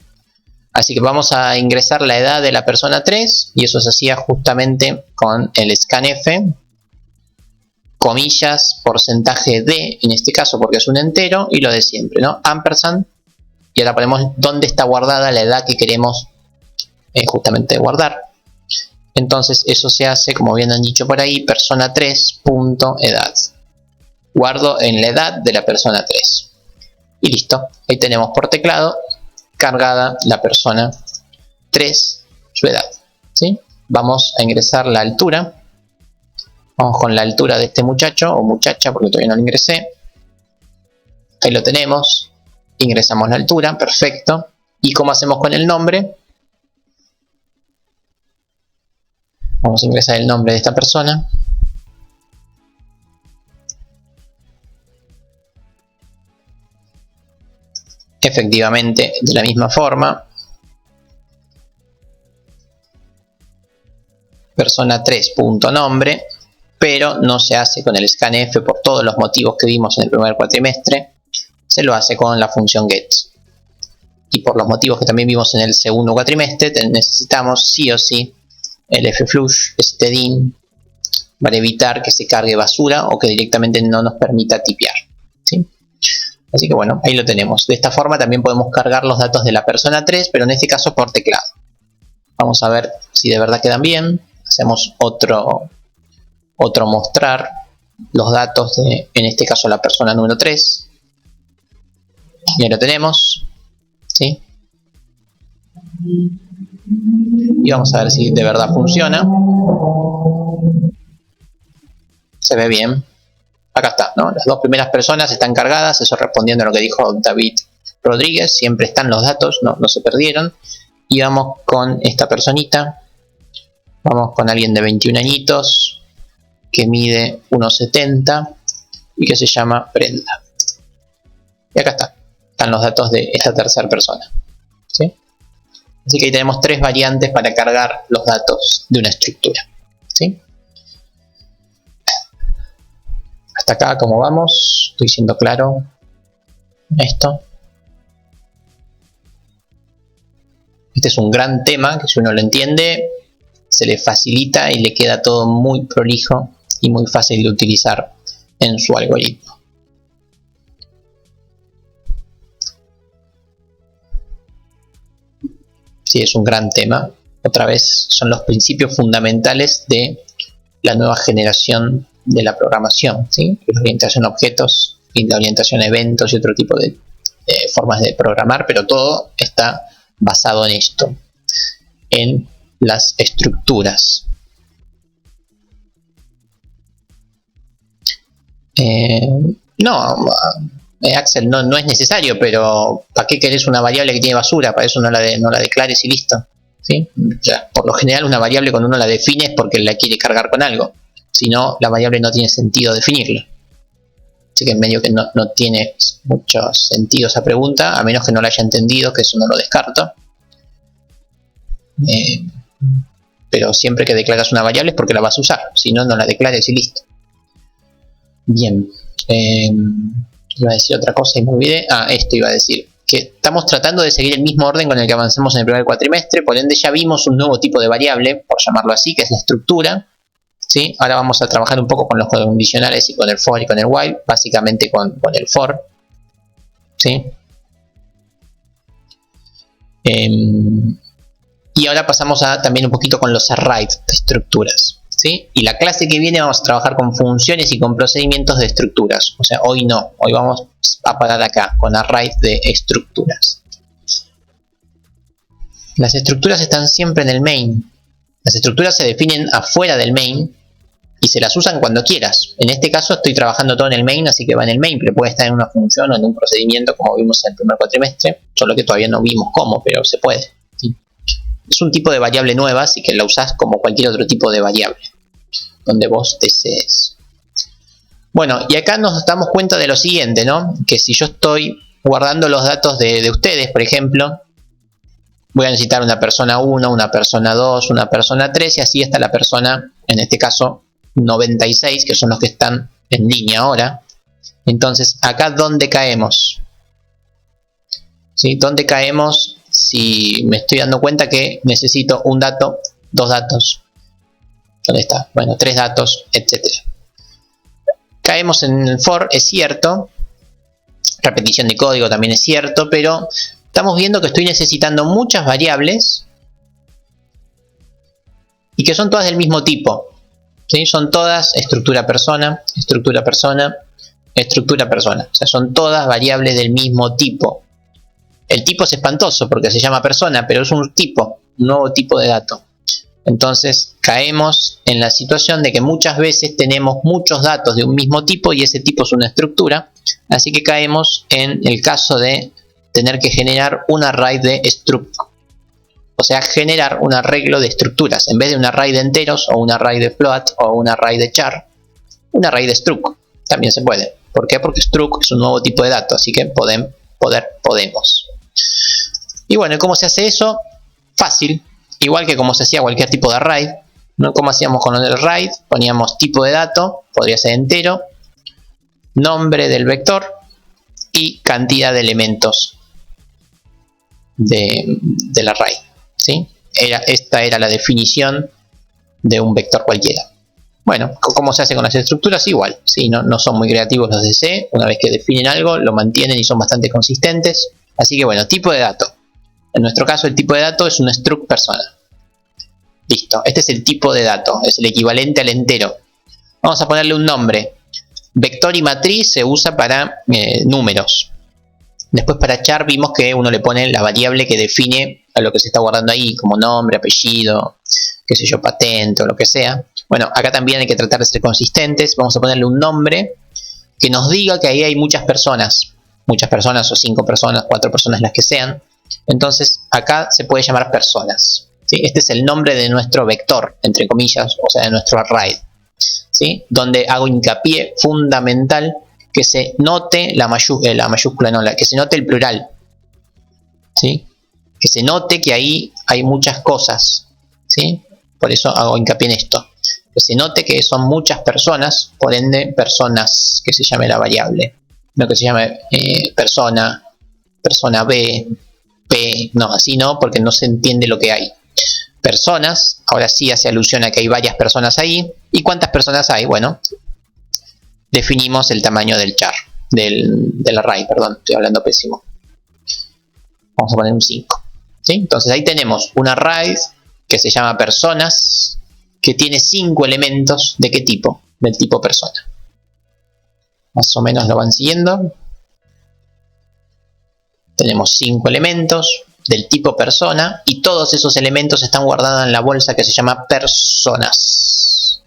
Así que vamos a ingresar la edad de la persona 3, y eso se hacía justamente con el scanf, comillas, porcentaje de, en este caso porque es un entero, y lo de siempre, ¿no? Ampersand, y ahora ponemos dónde está guardada la edad que queremos justamente guardar. Entonces eso se hace, como bien han dicho por ahí, persona 3.edad. Guardo en la edad de la persona 3. Y listo, ahí tenemos por teclado cargada la persona 3, su edad. ¿Sí? Vamos a ingresar la altura. Vamos con la altura de este muchacho o muchacha, porque todavía no lo ingresé. Ahí lo tenemos. Ingresamos la altura, perfecto. ¿Y cómo hacemos con el nombre? Vamos a ingresar el nombre de esta persona. Efectivamente, de la misma forma. Persona 3.nombre, pero no se hace con el scanf por todos los motivos que vimos en el primer cuatrimestre. Se lo hace con la función get. Y por los motivos que también vimos en el segundo cuatrimestre, necesitamos sí o sí el fflush, stdin, para evitar que se cargue basura o que directamente no nos permita tipear. ¿Sí? Así que bueno, ahí lo tenemos. De esta forma también podemos cargar los datos de la persona 3, pero en este caso por teclado. Vamos a ver si de verdad quedan bien. Hacemos otro mostrar los datos de, en este caso, la persona número 3. Y ahí lo tenemos. ¿Sí? Y vamos a ver si de verdad funciona. Se ve bien. Acá está, ¿no? Las dos primeras personas están cargadas, eso respondiendo a lo que dijo David Rodríguez. Siempre están los datos, no se perdieron. Y vamos con esta personita. Vamos con alguien de 21 añitos que mide 1,70 y que se llama Brenda. Y acá está. Están los datos de esta tercera persona. ¿Sí? Así que ahí tenemos tres variantes para cargar los datos de una estructura. ¿Sí? Hasta acá, ¿cómo vamos? Estoy siendo claro. Esto. Este es un gran tema que si uno lo entiende, se le facilita y le queda todo muy prolijo y muy fácil de utilizar en su algoritmo. Sí, es un gran tema. Otra vez, son los principios fundamentales de la nueva generación de la programación, ¿sí? La orientación a objetos, y la orientación a eventos y otro tipo de formas de programar, pero todo está basado en esto, en las estructuras. Axel, no es necesario, pero ¿para qué querés una variable que tiene basura? Para eso no la declares y listo. ¿Sí? O sea, por lo general una variable cuando uno la define es porque la quiere cargar con algo. Si no, la variable no tiene sentido definirla. Así que en medio que no tiene mucho sentido esa pregunta, a menos que no la haya entendido, que eso no lo descarto. Pero siempre que declaras una variable es porque la vas a usar. Si no, no la declares y listo. Bien. Iba a decir otra cosa y me olvidé. Esto iba a decir. Que estamos tratando de seguir el mismo orden con el que avanzamos en el primer cuatrimestre. Por ende ya vimos un nuevo tipo de variable, por llamarlo así, que es la estructura. ¿Sí? Ahora vamos a trabajar un poco con los condicionales y con el for y con el while. Básicamente con el for. ¿Sí? Y ahora pasamos a también un poquito con los arrays de estructuras. ¿Sí? Y la clase que viene vamos a trabajar con funciones y con procedimientos de estructuras. O sea, hoy no. Hoy vamos a parar acá con arrays de estructuras. Las estructuras están siempre en el main. Las estructuras se definen afuera del main y se las usan cuando quieras. En este caso estoy trabajando todo en el main, así que va en el main, pero puede estar en una función o en un procedimiento como vimos en el primer cuatrimestre, solo que todavía no vimos cómo, pero se puede. ¿Sí? Es un tipo de variable nueva, así que la usás como cualquier otro tipo de variable, donde vos desees. Bueno, y acá nos damos cuenta de lo siguiente, ¿no? Que si yo estoy guardando los datos de ustedes, por ejemplo, voy a necesitar una persona 1, una persona 2, una persona 3 y así hasta la persona, en este caso 96, que son los que están en línea ahora. Entonces, acá ¿dónde caemos? ¿Sí? ¿Dónde caemos si me estoy dando cuenta que necesito un dato, dos datos? ¿Dónde está? Bueno, tres datos, etc. Caemos en el for, es cierto. Repetición de código también es cierto, pero estamos viendo que estoy necesitando muchas variables y que son todas del mismo tipo. ¿Sí? Son todas estructura persona, estructura persona, estructura persona. O sea, son todas variables del mismo tipo. El tipo es espantoso porque se llama persona, pero es un tipo, un nuevo tipo de dato. Entonces caemos en la situación de que muchas veces tenemos muchos datos de un mismo tipo y ese tipo es una estructura. Así que caemos en el caso de tener que generar un array de struct. O sea, generar un arreglo de estructuras. En vez de un array de enteros o un array de float o un array de char, un array de struct. También se puede. ¿Por qué? Porque struct es un nuevo tipo de dato. Así que podemos. Y bueno, ¿cómo se hace eso? Fácil. Igual que como se hacía cualquier tipo de array, ¿no? Como hacíamos con el array, poníamos tipo de dato, podría ser entero, nombre del vector y cantidad de elementos del array. ¿Sí? Esta era la definición de un vector cualquiera. Bueno, ¿cómo se hace con las estructuras? Igual, ¿sí? No son muy creativos los de C. Una vez que definen algo, lo mantienen y son bastante consistentes. Así que bueno, tipo de dato. En nuestro caso el tipo de dato es un struct persona. Listo, este es el tipo de dato, es el equivalente al entero. Vamos a ponerle un nombre. Vector y matriz se usa para números. Después para char vimos que uno le pone la variable que define a lo que se está guardando ahí, como nombre, apellido, qué sé yo, patente o lo que sea. Bueno, acá también hay que tratar de ser consistentes. Vamos a ponerle un nombre que nos diga que ahí hay muchas personas o 5 personas, 4 personas, las que sean. Entonces acá se puede llamar personas, ¿sí? Este es el nombre de nuestro vector, entre comillas, o sea, de nuestro array, ¿sí? Donde hago hincapié fundamental que se note la mayúscula, no, que se note el plural, ¿sí? Que se note que ahí hay muchas cosas, ¿sí? Por eso hago hincapié en esto. Que se note que son muchas personas, por ende personas, que se llame la variable. No que se llame persona B, P, no, así no, porque no se entiende lo que hay. Personas, ahora sí hace alusión a que hay varias personas ahí. ¿Y cuántas personas hay? Bueno, definimos el tamaño del char, del array, perdón, estoy hablando pésimo. Vamos a poner un 5. ¿Sí? Entonces ahí tenemos un array que se llama personas, que tiene 5 elementos. ¿De qué tipo? Del tipo persona. Más o menos lo van siguiendo. Tenemos 5 elementos del tipo persona y todos esos elementos están guardados en la bolsa que se llama personas.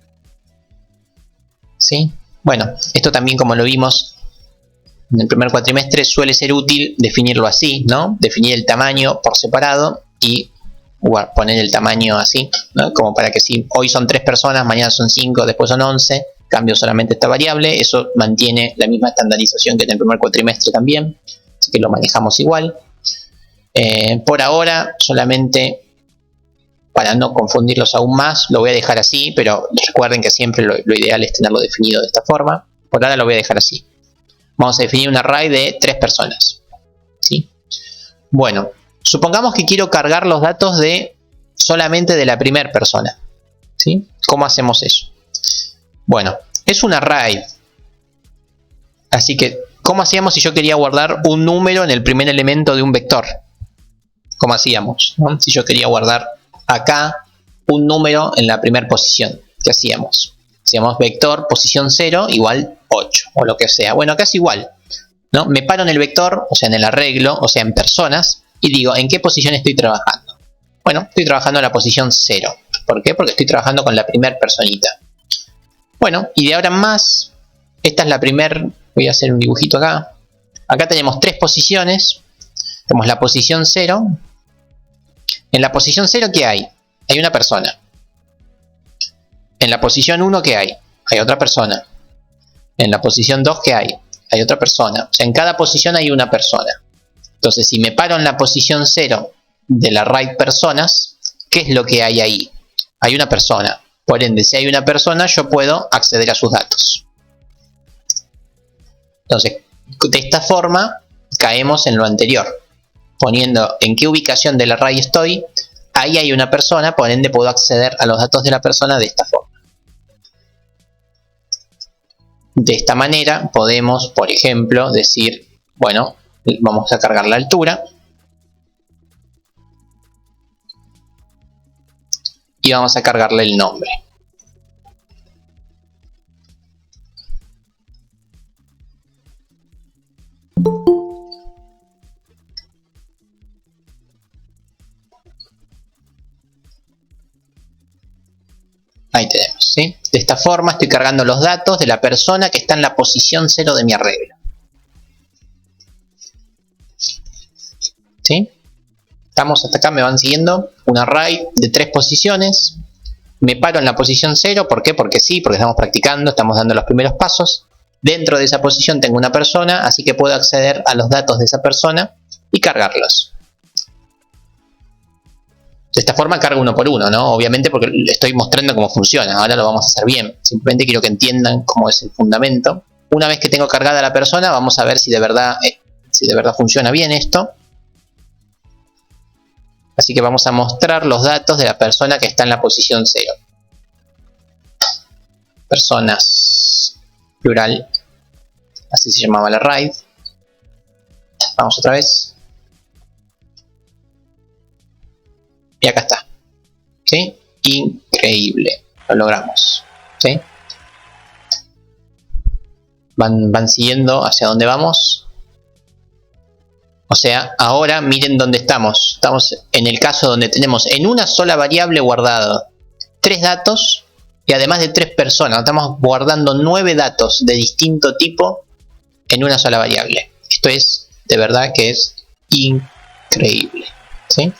¿Sí? Bueno, esto también, como lo vimos en el primer cuatrimestre, suele ser útil definirlo así, ¿no? Definir el tamaño por separado y poner el tamaño así, ¿no? Como para que si hoy son 3 personas, mañana son 5, después son 11, cambio solamente esta variable. Eso mantiene la misma estandarización que en el primer cuatrimestre también, así que lo manejamos igual. Por ahora, solamente para no confundirlos aún más, lo voy a dejar así, pero recuerden que siempre lo ideal es tenerlo definido de esta forma. Por ahora lo voy a dejar así. Vamos a definir un array de 3 personas, ¿sí? Bueno, supongamos que quiero cargar los datos solamente de la primera persona, ¿sí? ¿Cómo hacemos eso? Bueno, es un array, así que ¿cómo hacíamos si yo quería guardar un número en el primer elemento de un vector? ¿Cómo hacíamos, ¿no? Si yo quería guardar acá un número en la primera posición, ¿qué hacíamos? Hacíamos vector posición 0 igual 8 o lo que sea. Bueno, acá es igual, ¿no? Me paro en el vector, o sea en el arreglo, o sea en personas, y digo, ¿en qué posición estoy trabajando? Bueno, estoy trabajando en la posición 0. ¿Por qué? Porque estoy trabajando con la primera personita. Bueno, y de ahora en más, esta es la primera. Voy a hacer un dibujito acá. Acá tenemos 3 posiciones. Tenemos la posición 0. En la posición 0, ¿qué hay? Hay una persona. En la posición 1, ¿qué hay? Hay otra persona. En la posición 2, ¿qué hay? Hay otra persona. O sea, en cada posición hay una persona. Entonces, si me paro en la posición 0 del array personas, ¿qué es lo que hay ahí? Hay una persona. Por ende, si hay una persona, yo puedo acceder a sus datos. Entonces, de esta forma, caemos en lo anterior. Poniendo en qué ubicación del array estoy, ahí hay una persona, por ende puedo acceder a los datos de la persona de esta forma. De esta manera podemos, por ejemplo, decir, bueno, vamos a cargar la altura. Y vamos a cargarle el nombre. Ahí tenemos, ¿sí? De esta forma estoy cargando los datos de la persona que está en la posición 0 de mi arreglo. ¿Sí? Estamos hasta acá, me van siguiendo. Un array de 3 posiciones. Me paro en la posición 0, ¿por qué? Porque sí, porque estamos practicando, estamos dando los primeros pasos. Dentro de esa posición tengo una persona, así que puedo acceder a los datos de esa persona y cargarlos. De esta forma cargo uno por uno, ¿no? Obviamente porque estoy mostrando cómo funciona, ahora lo vamos a hacer bien. Simplemente quiero que entiendan cómo es el fundamento. Una vez que tengo cargada la persona, vamos a ver si de verdad funciona bien esto. Así que vamos a mostrar los datos de la persona que está en la posición 0. Personas, plural, así se llamaba el array. Vamos otra vez. Y acá está. ¿Sí? Increíble. Lo logramos. ¿Sí? Van siguiendo hacia dónde vamos. O sea, ahora miren dónde estamos. Estamos en el caso donde tenemos en una sola variable guardado 3 datos y además de 3 personas. Estamos guardando 9 datos de distinto tipo en una sola variable. Esto es, de verdad que es increíble. ¿Sí?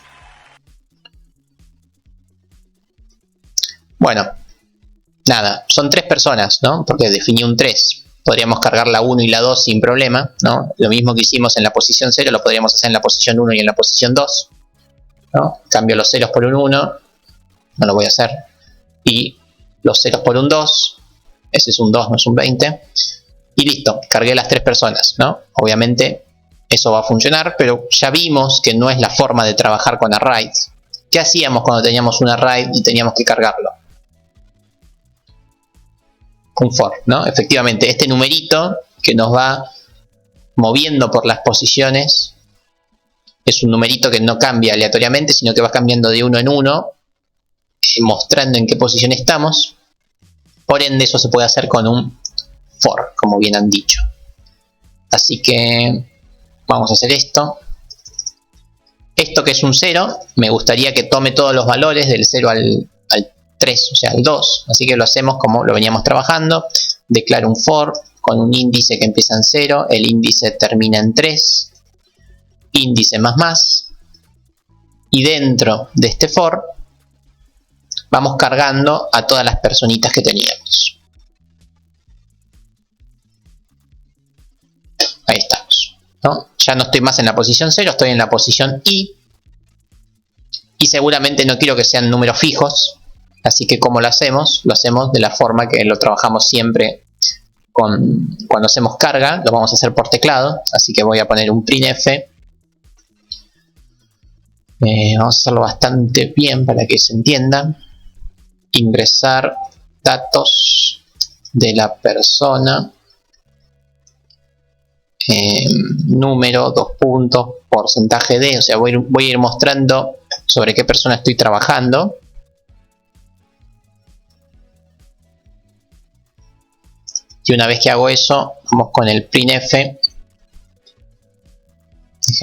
Bueno, nada, son 3 personas, ¿no? Porque definí un 3. Podríamos cargar la 1 y la 2 sin problema, ¿no? Lo mismo que hicimos en la posición 0 lo podríamos hacer en la posición 1 y en la posición 2, ¿no? Cambio los ceros por un 1, no lo voy a hacer, y los ceros por un 2, ese es un 2, no es un 20, y listo, cargué las 3 personas, ¿no? Obviamente eso va a funcionar, pero ya vimos que no es la forma de trabajar con arrays. ¿Qué hacíamos cuando teníamos un array y teníamos que cargarlo? Un for, ¿no? Efectivamente, este numerito que nos va moviendo por las posiciones es un numerito que no cambia aleatoriamente, sino que va cambiando de uno en uno, mostrando en qué posición estamos. Por ende, eso se puede hacer con un for, como bien han dicho. Así que vamos a hacer esto. Esto que es un 0, me gustaría que tome todos los valores del 0 al 3, o sea, al 2. Así que lo hacemos como lo veníamos trabajando. Declaro un for con un índice que empieza en 0, el índice termina en 3, índice más, y dentro de este for vamos cargando a todas las personitas que teníamos. Ahí estamos, ¿no? Ya no estoy más en la posición 0, estoy en la posición i, y seguramente no quiero que sean números fijos. Así que ¿cómo lo hacemos? Lo hacemos de la forma que lo trabajamos siempre cuando hacemos carga. Lo vamos a hacer por teclado. Así que voy a poner un printf. Vamos a hacerlo bastante bien para que se entienda. Ingresar datos de la persona. Número, 2 puntos, porcentaje de. O sea, voy a ir mostrando sobre qué persona estoy trabajando. Y una vez que hago eso, vamos con el printf, dejar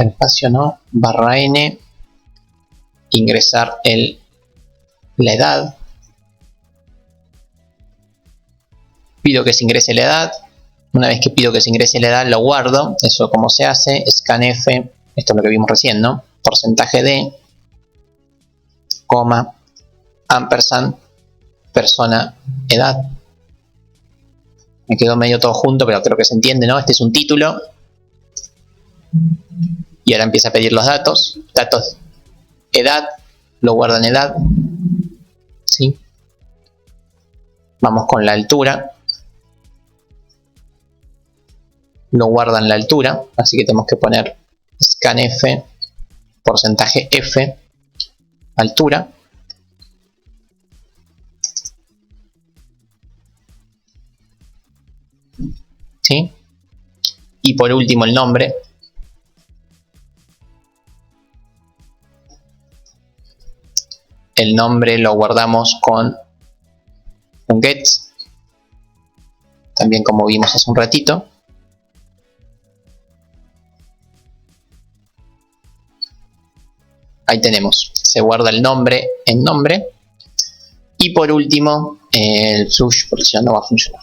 espacio, ¿no? Barra n, ingresar la edad. Pido que se ingrese la edad. Una vez que pido que se ingrese la edad, lo guardo. Eso como se hace, scanf, esto es lo que vimos recién, ¿no? Porcentaje de, coma, ampersand, persona, edad. Me quedó medio todo junto, pero creo que se entiende, ¿no? Este es un título. Y ahora empieza a pedir los datos. Datos edad, lo guarda en edad, ¿sí? Vamos con la altura, lo guarda en la altura, así que tenemos que poner scanf, porcentaje F, altura. ¿Sí? Y por último el nombre. El nombre lo guardamos con un get, también como vimos hace un ratito. Ahí tenemos, se guarda el nombre en nombre. Y por último el flush, porque si no, no va a funcionar.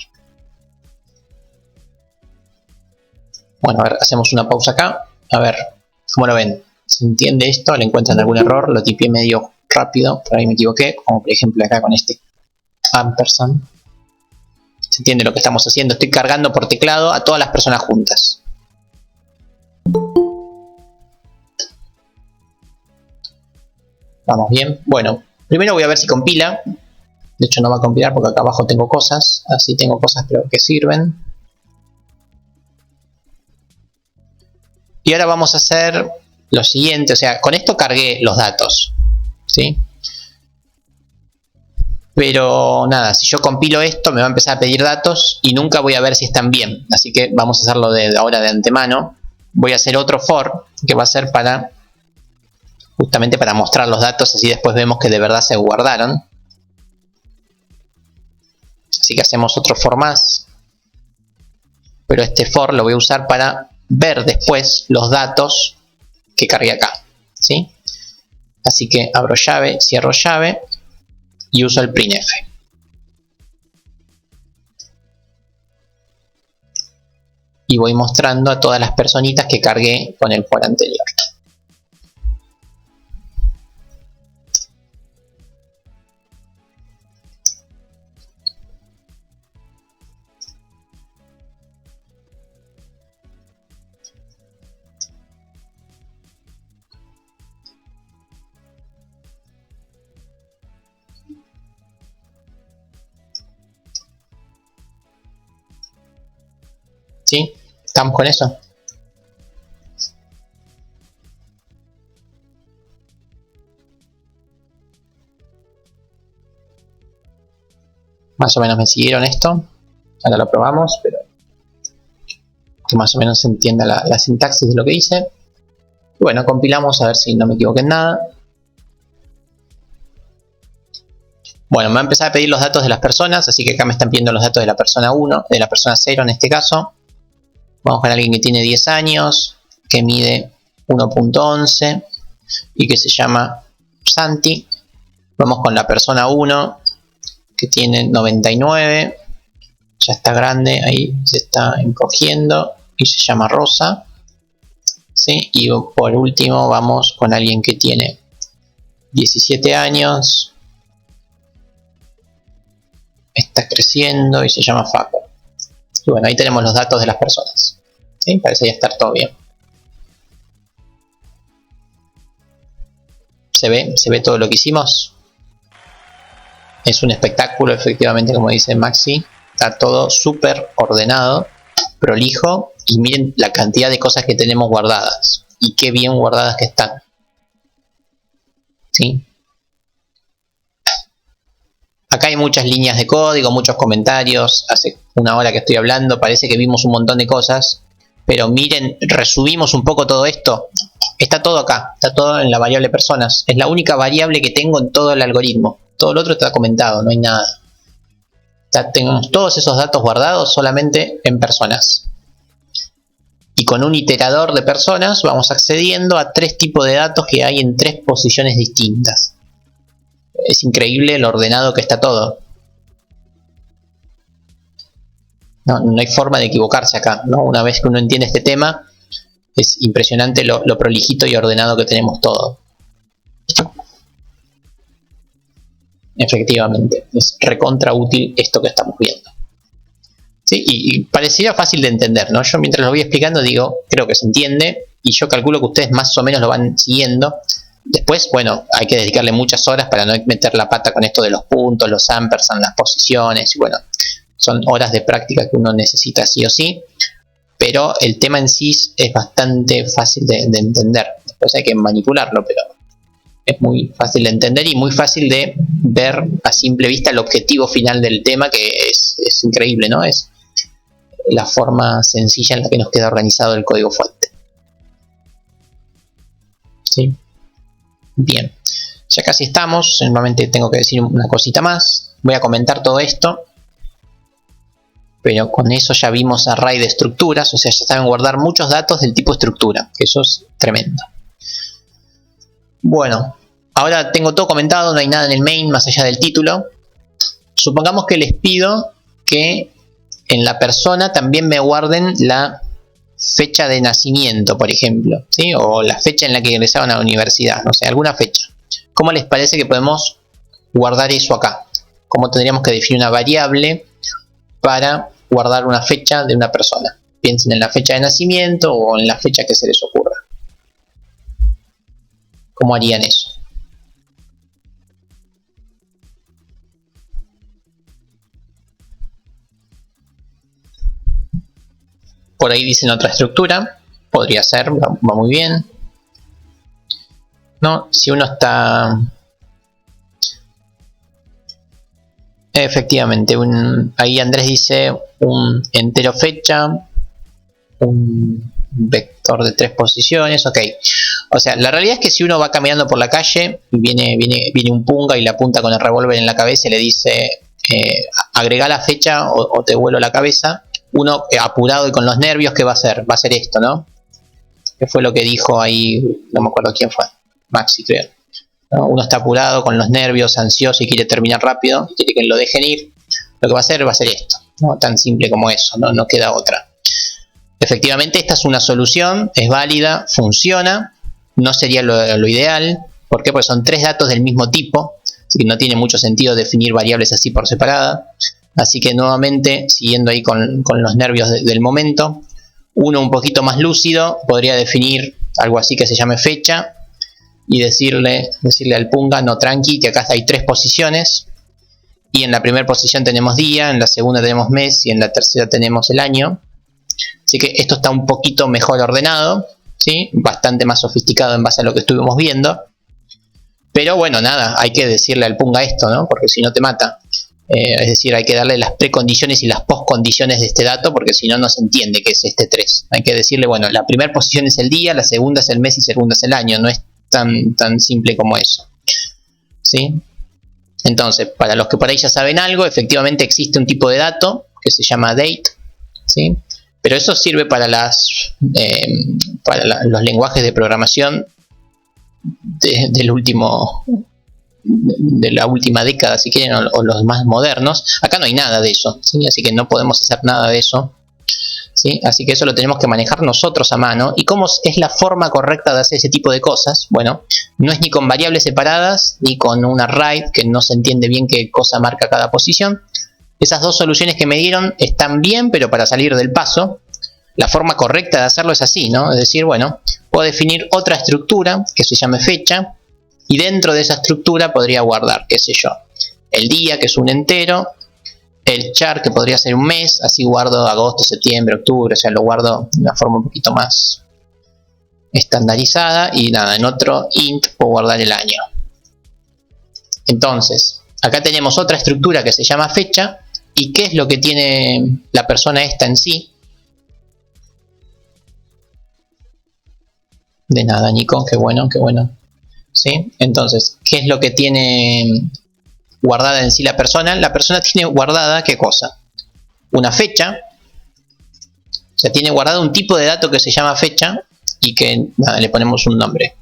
Bueno, a ver, hacemos una pausa acá. A ver, ¿cómo lo ven? ¿Se entiende esto? ¿Le encuentran algún error? Lo tipié medio rápido, por ahí me equivoqué. Como por ejemplo acá con este ampersand. ¿Se entiende lo que estamos haciendo? Estoy cargando por teclado a todas las personas juntas. Vamos bien. Bueno, primero voy a ver si compila. De hecho no va a compilar porque acá abajo tengo cosas. Así tengo cosas pero que sirven. Y ahora vamos a hacer lo siguiente. O sea, con esto cargué los datos, ¿sí? Pero nada, si yo compilo esto me va a empezar a pedir datos y nunca voy a ver si están bien. Así que vamos a hacerlo de ahora de antemano. Voy a hacer otro for que va a ser para justamente para mostrar los datos, así después vemos que de verdad se guardaron. Así que hacemos otro for más. Pero este for lo voy a usar para ver después los datos que cargué acá, ¿sí? Así que abro llave, cierro llave y uso el printf. Y voy mostrando a todas las personitas que cargué con el for anterior. ¿Sí? ¿Estamos con eso? Más o menos me siguieron esto. Ahora lo probamos, pero que más o menos se entienda la sintaxis de lo que hice. Y bueno, compilamos a ver si no me equivoqué en nada. Bueno, me va a empezar a pedir los datos de las personas, así que acá me están pidiendo los datos de la persona 1, de la persona 0 en este caso. Vamos con alguien que tiene 10 años, que mide 1.11 y que se llama Santi. Vamos con la persona 1, que tiene 99, ya está grande, ahí se está encogiendo y se llama Rosa. ¿Sí? Y por último vamos con alguien que tiene 17 años, está creciendo y se llama Facu. Y bueno, ahí tenemos los datos de las personas. ¿Sí? Parece ya estar todo bien. ¿Se ve todo lo que hicimos? Es un espectáculo, efectivamente, como dice Maxi. Está todo súper ordenado, prolijo. Y miren la cantidad de cosas que tenemos guardadas. Y qué bien guardadas que están. ¿Sí? Acá hay muchas líneas de código, muchos comentarios. Hace una hora que estoy hablando, parece que vimos un montón de cosas. Pero miren, resumimos un poco todo esto. Está todo acá, está todo en la variable personas. Es la única variable que tengo en todo el algoritmo. Todo lo otro está comentado, no hay nada. Tenemos todos esos datos guardados solamente en personas. Y con un iterador de personas vamos accediendo a 3 tipos de datos que hay en 3 posiciones distintas. Es increíble lo ordenado que está todo. No hay forma de equivocarse acá, ¿no? Una vez que uno entiende este tema, es impresionante lo prolijito y ordenado que tenemos todo. Efectivamente, es recontra útil esto que estamos viendo. ¿Sí? Y parecía fácil de entender, ¿no? Yo mientras lo voy explicando digo, creo que se entiende, y yo calculo que ustedes más o menos lo van siguiendo. Después, bueno, hay que dedicarle muchas horas para no meter la pata con esto de los puntos, los ampersand, las posiciones, y bueno, son horas de práctica que uno necesita sí o sí, pero el tema en sí es bastante fácil de entender. Después hay que manipularlo, pero es muy fácil de entender y muy fácil de ver a simple vista el objetivo final del tema, que es increíble, ¿no? Es la forma sencilla en la que nos queda organizado el código fuente. ¿Sí? Bien, ya casi estamos. Nuevamente tengo que decir una cosita más. Voy a comentar todo esto, pero con eso ya vimos array de estructuras, o sea, ya saben guardar muchos datos del tipo estructura, que eso es tremendo. Bueno, ahora tengo todo comentado, no hay nada en el main más allá del título. Supongamos que les pido que en la persona también me guarden la fecha de nacimiento, por ejemplo, ¿sí? O la fecha en la que ingresaron a la universidad, no sé, alguna fecha. ¿Cómo les parece que podemos guardar eso acá? ¿Cómo tendríamos que definir una variable para guardar una fecha de una persona? Piensen en la fecha de nacimiento o en la fecha que se les ocurra. ¿Cómo harían eso? Por ahí dicen otra estructura, podría ser, va muy bien. ¿No? Si uno está... Efectivamente, ahí Andrés dice un entero fecha, un vector de 3 posiciones, ok. O sea, la realidad es que si uno va caminando por la calle y viene un punga y le apunta con el revólver en la cabeza y le dice agrega la fecha o te vuelo la cabeza, uno apurado y con los nervios, ¿qué va a hacer? Va a hacer esto, ¿no? Que fue lo que dijo ahí, no me acuerdo quién fue, Maxi creo. ¿No? Uno está apurado, con los nervios, ansioso y quiere terminar rápido, quiere que lo dejen ir. Lo que va a hacer esto, ¿no? Tan simple como eso, no queda otra. Efectivamente, esta es una solución, es válida, funciona, no sería lo ideal. ¿Por qué? Porque son 3 datos del mismo tipo, así que no tiene mucho sentido definir variables así por separada. Así que nuevamente, siguiendo ahí con los nervios del momento, uno un poquito más lúcido podría definir algo así que se llame fecha y decirle al punga, no, tranqui, que acá hay 3 posiciones y en la primera posición tenemos día, en la segunda tenemos mes y en la tercera tenemos el año. Así que esto está un poquito mejor ordenado, ¿sí? Bastante más sofisticado en base a lo que estuvimos viendo. Pero bueno, nada, hay que decirle al punga esto, ¿no? Porque si no te mata. Es decir, hay que darle las precondiciones y las postcondiciones de este dato, porque si no, no se entiende qué es este 3. Hay que decirle, bueno, la primera posición es el día, la segunda es el mes y segunda es el año. No es tan simple como eso, ¿sí? Entonces, para los que por ahí ya saben algo, efectivamente existe un tipo de dato que se llama date, ¿sí? Pero eso sirve para los lenguajes de programación de la última década, si quieren, o los más modernos. Acá no hay nada de eso, ¿sí? Así que no podemos hacer nada de eso, ¿sí? Así que eso lo tenemos que manejar nosotros a mano. ¿Y cómo es la forma correcta de hacer ese tipo de cosas? Bueno, no es ni con variables separadas, ni con un array, que no se entiende bien qué cosa marca cada posición. Esas dos soluciones que me dieron están bien, pero para salir del paso, la forma correcta de hacerlo es así, ¿no? Es decir, bueno, puedo definir otra estructura que se llame fecha, y dentro de esa estructura podría guardar, qué sé yo, el día, que es un entero, el char, que podría ser un mes, así guardo agosto, septiembre, octubre, o sea, lo guardo de una forma un poquito más estandarizada, y nada, en otro int puedo guardar el año. Entonces, acá tenemos otra estructura que se llama fecha, y ¿qué es lo que tiene la persona esta en sí? De nada, Nico, qué bueno, qué bueno. ¿Sí? Entonces, ¿qué es lo que tiene guardada en sí la persona? La persona tiene guardada, ¿qué cosa? Una fecha. O sea, tiene guardado un tipo de dato que se llama fecha y que nada, le ponemos un nombre.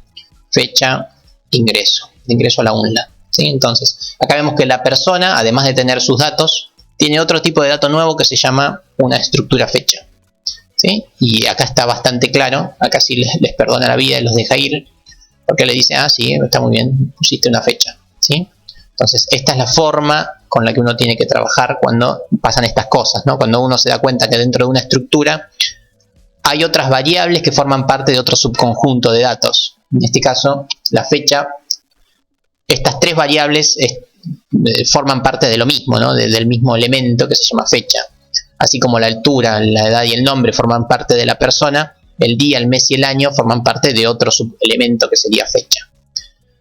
Fecha, ingreso. De ingreso a la UNLA, ¿sí? Entonces, acá vemos que la persona, además de tener sus datos, tiene otro tipo de dato nuevo que se llama una estructura fecha, ¿sí? Y acá está bastante claro. Acá sí les perdona la vida y los deja ir, porque le dice, ah, sí, está muy bien, pusiste una fecha, ¿sí? Entonces, esta es la forma con la que uno tiene que trabajar cuando pasan estas cosas, ¿no? Cuando uno se da cuenta que dentro de una estructura hay otras variables que forman parte de otro subconjunto de datos. En este caso, la fecha, estas tres variables forman parte de lo mismo, ¿no? Del mismo elemento que se llama fecha. Así como la altura, la edad y el nombre forman parte de la persona, el día, el mes y el año forman parte de otro subelemento que sería fecha.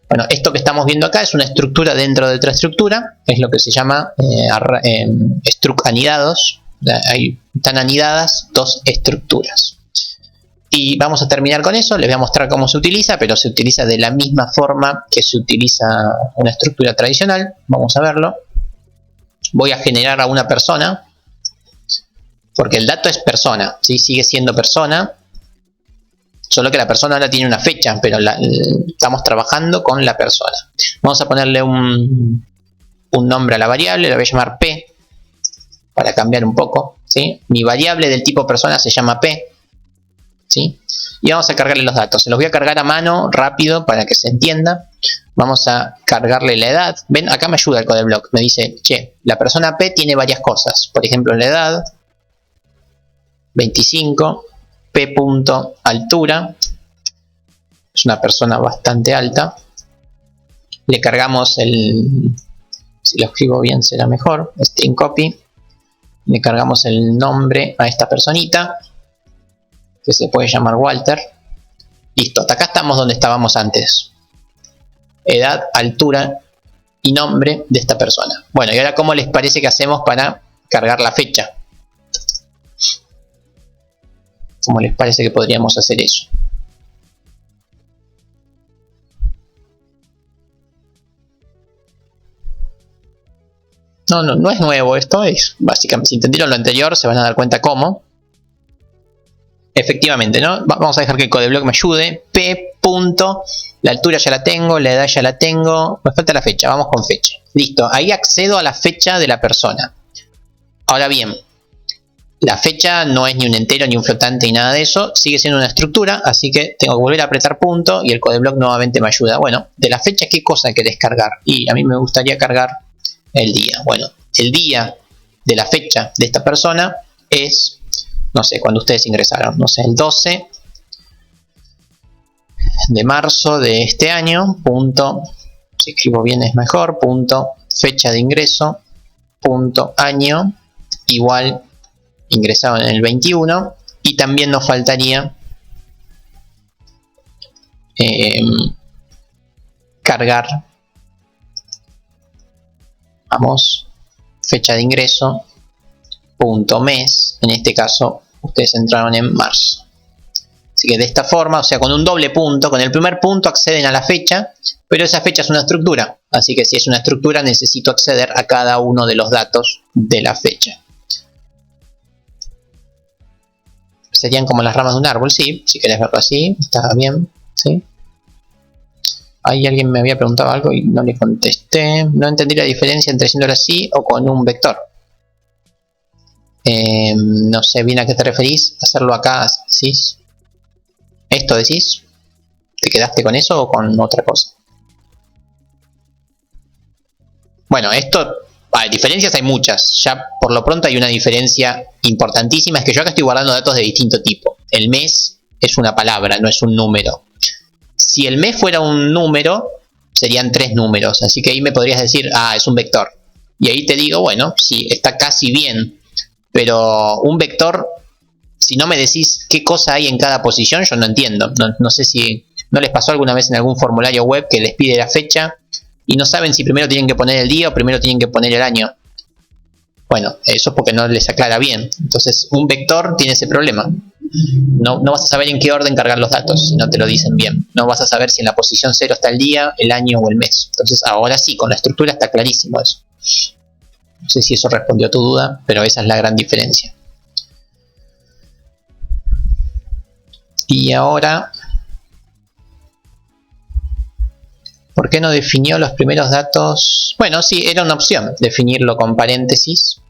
Bueno, esto que estamos viendo acá es una estructura dentro de otra estructura, es lo que se llama struct anidados. Ahí están anidadas dos estructuras. Y vamos a terminar con eso, les voy a mostrar cómo se utiliza, pero se utiliza de la misma forma que se utiliza una estructura tradicional. Vamos a verlo. Voy a generar a una persona, porque el dato es persona, ¿sí? Sigue siendo persona, solo que la persona ahora tiene una fecha, pero estamos trabajando con la persona. Vamos a ponerle un nombre a la variable, la voy a llamar P, para cambiar un poco, ¿sí? Mi variable del tipo persona se llama P, ¿sí? Y vamos a cargarle los datos. Se los voy a cargar a mano rápido para que se entienda. Vamos a cargarle la edad. Ven, acá me ayuda el codeblock. Me dice, che, la persona P tiene varias cosas. Por ejemplo, la edad, 25, P punto altura, es una persona bastante alta. Le cargamos si lo escribo bien será mejor, string copy. Le cargamos el nombre a esta personita, que se puede llamar Walter. Listo, hasta acá estamos donde estábamos antes. Edad, altura y nombre de esta persona. Bueno, y ahora ¿cómo les parece que hacemos para cargar la fecha? ¿Cómo les parece que podríamos hacer eso? No es nuevo esto, es básicamente, si entendieron lo anterior se van a dar cuenta cómo. Efectivamente, ¿no? Vamos a dejar que el codeblock me ayude. P punto, la altura ya la tengo, la edad ya la tengo, me falta la fecha, vamos con fecha. Listo, ahí accedo a la fecha de la persona. Ahora bien, la fecha no es ni un entero, ni un flotante, ni nada de eso. Sigue siendo una estructura, así que tengo que volver a apretar punto y el codeblock nuevamente me ayuda. Bueno, de la fecha, ¿qué cosa querés cargar? Y a mí me gustaría cargar el día. Bueno, el día de la fecha de esta persona es, no sé, cuando ustedes ingresaron. No sé, el 12 de marzo de este año, punto, si escribo bien es mejor, punto, fecha de ingreso, punto, año, igual ingresaron en el 21, y también nos faltaría cargar, vamos, fecha de ingreso, punto mes, en este caso ustedes entraron en marzo. Así que de esta forma, o sea, con un doble punto, con el primer punto acceden a la fecha, pero esa fecha es una estructura, así que si es una estructura necesito acceder a cada uno de los datos de la fecha. Serían como las ramas de un árbol, sí, si querés verlo así, está bien, ¿sí? Ahí alguien me había preguntado algo y no le contesté. No entendí la diferencia entre haciéndolo así o con un vector. No sé bien a qué te referís. Hacerlo acá, ¿decís? ¿Esto decís? ¿Te quedaste con eso o con otra cosa? Bueno, esto... diferencias hay muchas. Ya por lo pronto hay una diferencia importantísima. Es que yo acá estoy guardando datos de distinto tipo. El mes es una palabra, no es un número. Si el mes fuera un número, serían 3 números. Así que ahí me podrías decir, es un vector. Y ahí te digo, bueno, sí, está casi bien. Pero un vector, si no me decís qué cosa hay en cada posición, yo no entiendo. No sé si no les pasó alguna vez en algún formulario web que les pide la fecha y no saben si primero tienen que poner el día o primero tienen que poner el año. Bueno, eso es porque no les aclara bien. Entonces, un vector tiene ese problema. No vas a saber en qué orden cargar los datos si no te lo dicen bien. No vas a saber si en la posición 0 está el día, el año o el mes. Entonces, ahora sí, con la estructura está clarísimo eso. No sé si eso respondió a tu duda, pero esa es la gran diferencia. Y ahora, ¿por qué no definió los primeros datos? Bueno, sí, era una opción definirlo con paréntesis,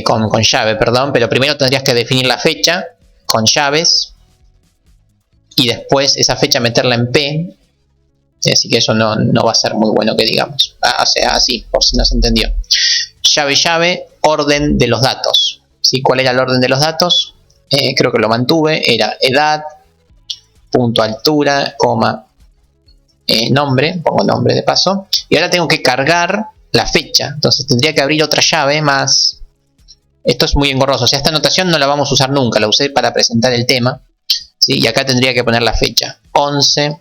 con llave, perdón, pero primero tendrías que definir la fecha con llaves y después esa fecha meterla en P, así que eso no va a ser muy bueno que digamos. O sea, así, por si no se entendió. Llave, orden de los datos. ¿Sí? ¿Cuál era el orden de los datos? Creo que lo mantuve, era edad, punto altura, coma, nombre, pongo nombre de paso, y ahora tengo que cargar la fecha, entonces tendría que abrir otra llave más. Esto es muy engorroso, o sea, esta anotación no la vamos a usar nunca, la usé para presentar el tema, ¿sí? Y acá tendría que poner la fecha, 11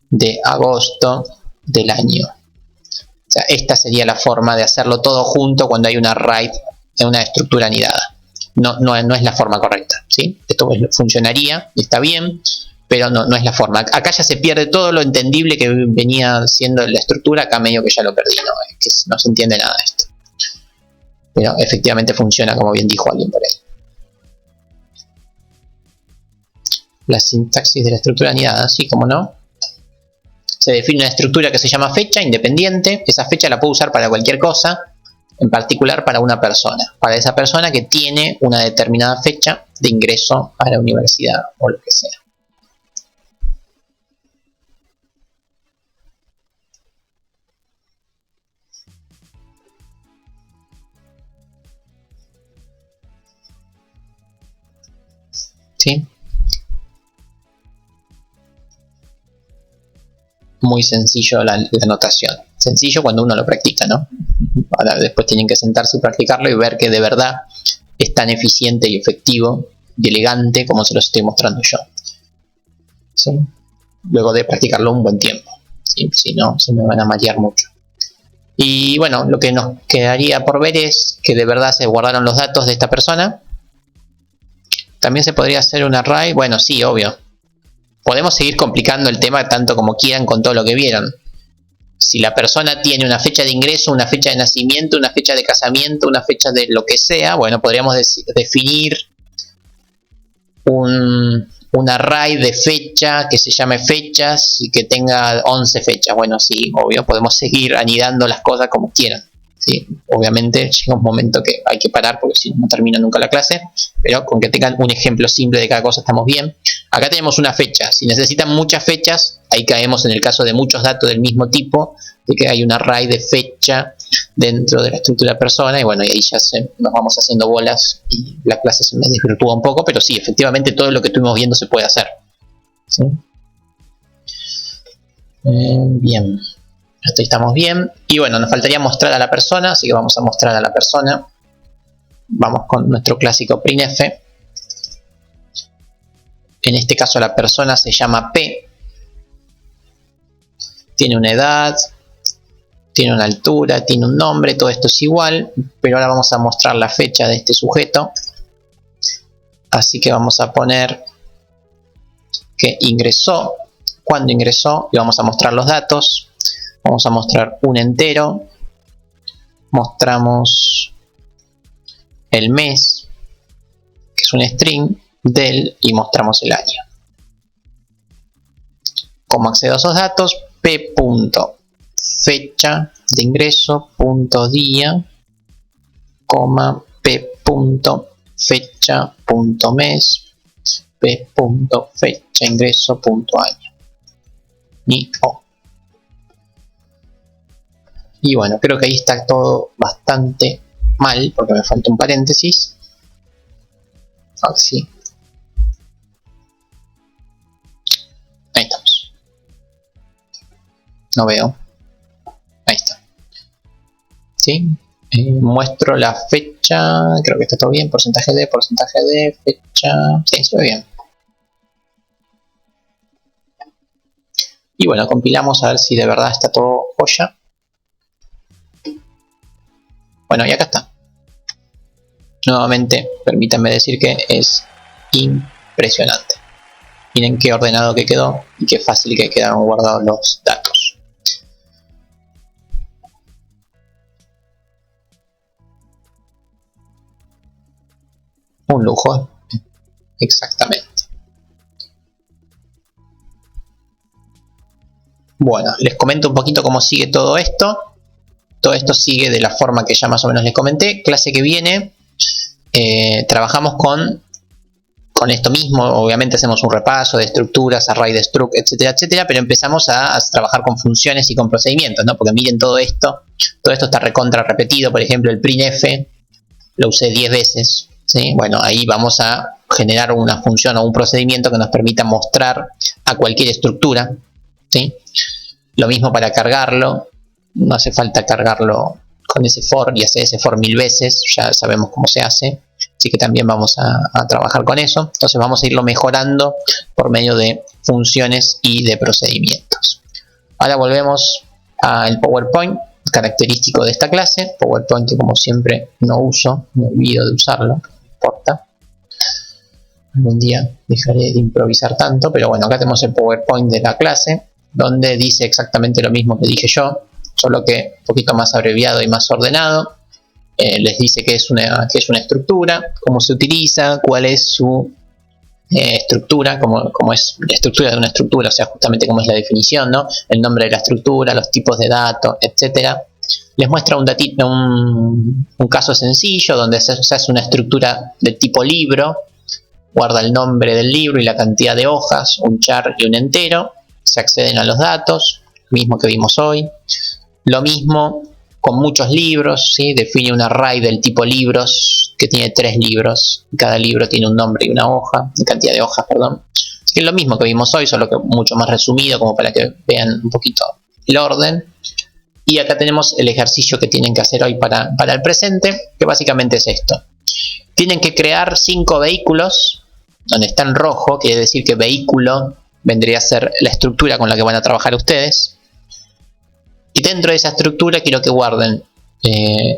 de agosto del año. O sea, esta sería la forma de hacerlo todo junto cuando hay una RAID en una estructura anidada. No es la forma correcta, ¿sí? Esto funcionaría, está bien, pero no es la forma. Acá ya se pierde todo lo entendible que venía siendo la estructura, acá medio que ya lo perdí, ¿no? Es que no se entiende nada de esto. Pero efectivamente funciona, como bien dijo alguien por ahí. La sintaxis de la estructura anidada, sí, como no. Se define una estructura que se llama fecha independiente. Esa fecha la puedo usar para cualquier cosa, en particular para una persona. Para esa persona que tiene una determinada fecha de ingreso a la universidad o lo que sea. ¿Sí? Muy sencillo la notación. Sencillo cuando uno lo practica, ¿no? Ahora después tienen que sentarse y practicarlo y ver que de verdad es tan eficiente y efectivo y elegante como se los estoy mostrando yo. ¿Sí? Luego de practicarlo un buen tiempo. ¿Sí? Si no, se me van a marear mucho. Y bueno, lo que nos quedaría por ver es que de verdad se guardaron los datos de esta persona. También se podría hacer un array. Bueno, sí, obvio. Podemos seguir complicando el tema tanto como quieran con todo lo que vieron. Si la persona tiene una fecha de ingreso, una fecha de nacimiento, una fecha de casamiento, una fecha de lo que sea, bueno, podríamos definir un array de fecha que se llame fechas y que tenga 11 fechas. Bueno, sí, obvio, podemos seguir anidando las cosas como quieran. ¿Sí? Obviamente llega un momento que hay que parar porque si no termina nunca la clase, pero con que tengan un ejemplo simple de cada cosa estamos bien. Acá tenemos una fecha. Si necesitan muchas fechas, ahí caemos en el caso de muchos datos del mismo tipo, de que hay un array de fecha dentro de la estructura persona, y bueno, y ahí ya nos vamos haciendo bolas y la clase se me desvirtúa un poco, pero sí, efectivamente todo lo que estuvimos viendo se puede hacer. ¿Sí? Bien. Hasta ahí estamos bien. Y bueno, nos faltaría mostrar a la persona, así que vamos a mostrar a la persona. Vamos con nuestro clásico printf. En este caso la persona se llama P. Tiene una edad, tiene una altura, tiene un nombre, todo esto es igual. Pero ahora vamos a mostrar la fecha de este sujeto. Así que vamos a poner que ingresó, cuándo ingresó, y vamos a mostrar los datos. Vamos a mostrar un entero, mostramos el mes, que es un string, del, y mostramos el año. ¿Cómo accedo a esos datos? P.fecha de ingreso, punto día, coma, P.fecha, punto mes, P.fecha ingreso, punto año. Y O. Y bueno, creo que ahí está todo bastante mal, porque me falta un paréntesis. Así. Ahí estamos. No veo. Ahí está. ¿Sí? Muestro la fecha. Creo que está todo bien. Porcentaje de, fecha. Sí, se ve bien. Y bueno, compilamos a ver si de verdad está todo joya. Bueno, y acá está. Nuevamente, permítanme decir que es impresionante. Miren qué ordenado que quedó y qué fácil que quedaron guardados los datos. Un lujo. Exactamente. Bueno, les comento un poquito cómo sigue todo esto. Todo esto sigue de la forma que ya más o menos les comenté. Clase que viene, trabajamos con esto mismo. Obviamente hacemos un repaso de estructuras, array de struct, etcétera, etcétera. Pero empezamos a trabajar con funciones y con procedimientos, ¿no? Porque miren todo esto. Todo esto está recontra repetido. Por ejemplo, el printf lo usé 10 veces. ¿sí? Bueno, ahí vamos a generar una función o un procedimiento que nos permita mostrar a cualquier estructura, ¿sí? Lo mismo para cargarlo, no hace falta cargarlo con ese for y hacer ese for 1000 veces, ya sabemos cómo se hace, así que también vamos a trabajar con eso. Entonces vamos a irlo mejorando por medio de funciones y de procedimientos. Ahora volvemos al PowerPoint característico de esta clase, PowerPoint que como siempre no uso, me olvido de usarlo, no importa. Algún día dejaré de improvisar tanto, pero bueno, acá tenemos el PowerPoint de la clase, donde dice exactamente lo mismo que dije yo, solo que un poquito más abreviado y más ordenado. Les dice qué es una estructura, cómo se utiliza, cuál es su estructura, cómo es la estructura de una estructura, o sea, justamente cómo es la definición, ¿no? El nombre de la estructura, los tipos de datos, etcétera. Les muestra un caso sencillo donde se hace una estructura de tipo libro, guarda el nombre del libro y la cantidad de hojas, un char y un entero, se acceden a los datos, mismo que vimos hoy. Lo mismo con muchos libros, ¿sí? Define un array del tipo libros que tiene 3 libros, cada libro tiene un nombre y una hoja, cantidad de hojas, perdón. Así que es lo mismo que vimos hoy, solo que mucho más resumido, como para que vean un poquito el orden. Y acá tenemos el ejercicio que tienen que hacer hoy para el presente, que básicamente es esto. Tienen que crear 5 vehículos, donde está en rojo, quiere decir que vehículo vendría a ser la estructura con la que van a trabajar ustedes. Y dentro de esa estructura quiero que guarden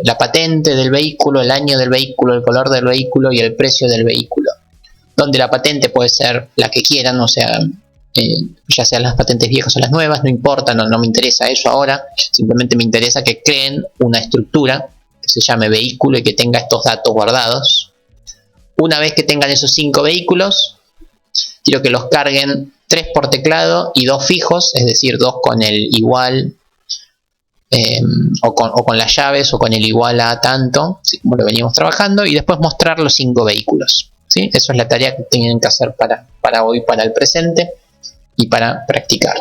la patente del vehículo, el año del vehículo, el color del vehículo y el precio del vehículo. Donde la patente puede ser la que quieran, o sea, ya sean las patentes viejas o las nuevas, no importa, no me interesa eso ahora. Simplemente me interesa que creen una estructura que se llame vehículo y que tenga estos datos guardados. Una vez que tengan esos 5 vehículos, quiero que los carguen 3 por teclado y 2 fijos, es decir, 2 con el igual o con las llaves o con el igual a tanto, así como lo veníamos trabajando, y después mostrar los 5 vehículos, ¿sí? Eso es la tarea que tienen que hacer para hoy, para el presente y para practicar.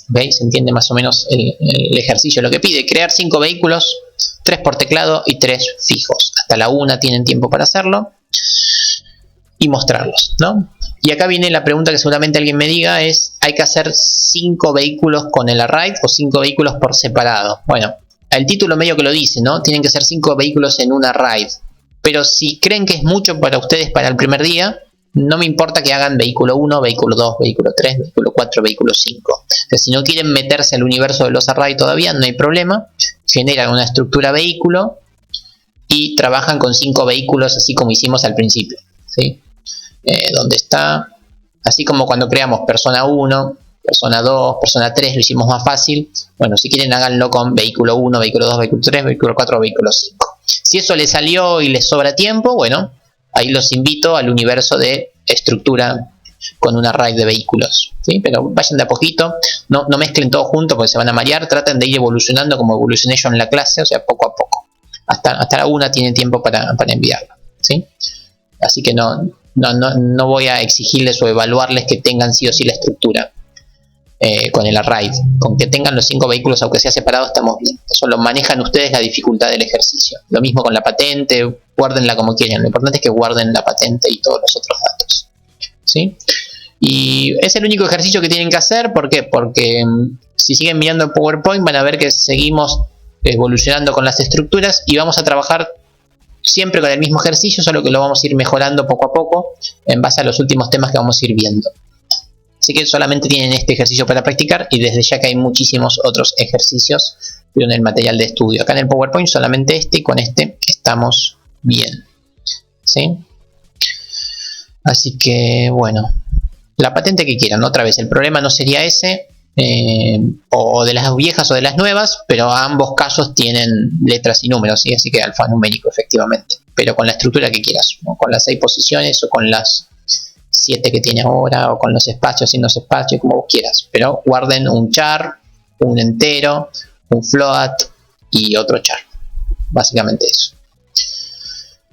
¿Veis? Se entiende más o menos el ejercicio. Lo que pide, crear 5 vehículos, 3 por teclado y 3 fijos. Hasta la 1 tienen tiempo para hacerlo y mostrarlos, ¿no? Y acá viene la pregunta que seguramente alguien me diga, es, ¿hay que hacer 5 vehículos con el array o 5 vehículos por separado? Bueno, el título medio que lo dice, ¿no? Tienen que ser 5 vehículos en un array. Pero si creen que es mucho para ustedes para el primer día, no me importa que hagan vehículo 1, vehículo 2, vehículo 3, vehículo 4, vehículo 5. O sea, si no quieren meterse al universo de los arrays todavía, no hay problema. Generan una estructura vehículo y trabajan con 5 vehículos así como hicimos al principio, ¿sí? Donde está, así como cuando creamos persona 1, persona 2, persona 3, lo hicimos más fácil. Bueno, si quieren háganlo con vehículo 1, vehículo 2, vehículo 3, vehículo 4, vehículo 5. Si eso les salió y les sobra tiempo, bueno, ahí los invito al universo de estructura con un array de vehículos, ¿sí? Pero vayan de a poquito, no mezclen todo junto porque se van a marear, traten de ir evolucionando como evolucioné yo en la clase, o sea, poco a poco. Hasta la 1 tienen tiempo para enviarlo, ¿sí? Así que no voy a exigirles o evaluarles que tengan sí o sí la estructura con el array. Con que tengan los 5 vehículos, aunque sea separado, estamos bien. Eso lo manejan ustedes, la dificultad del ejercicio. Lo mismo con la patente, guárdenla como quieran. Lo importante es que guarden la patente y todos los otros datos, ¿sí? Y es el único ejercicio que tienen que hacer. ¿Por qué? Porque si siguen mirando el PowerPoint van a ver que seguimos evolucionando con las estructuras y vamos a trabajar siempre con el mismo ejercicio, solo que lo vamos a ir mejorando poco a poco en base a los últimos temas que vamos a ir viendo. Así que solamente tienen este ejercicio para practicar y desde ya que hay muchísimos otros ejercicios en el material de estudio. Acá en el PowerPoint solamente este y con este estamos bien, ¿sí? Así que bueno, la patente que quieran, otra vez el problema no sería ese, o de las viejas o de las nuevas, pero ambos casos tienen letras y números, ¿sí? Así que alfanumérico efectivamente, pero con la estructura que quieras, ¿no? Con las 6 posiciones o con las 7 que tiene ahora, o con los espacios sin los espacios, como vos quieras, pero guarden un char, un entero, un float y otro char, básicamente eso.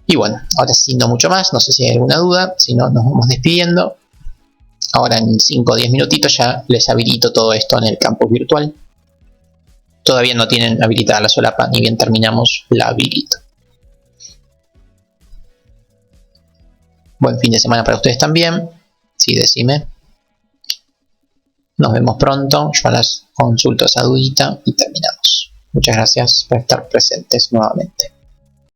Y bueno, ahora sí, no mucho más, no sé si hay alguna duda, si no nos vamos despidiendo. Ahora en 5 o 10 minutitos ya les habilito todo esto en el campus virtual. Todavía no tienen habilitada la solapa, ni bien terminamos la habilito. Buen fin de semana para ustedes también. Sí, decime. Nos vemos pronto. Yo las consulto esa dudita y terminamos. Muchas gracias por estar presentes nuevamente.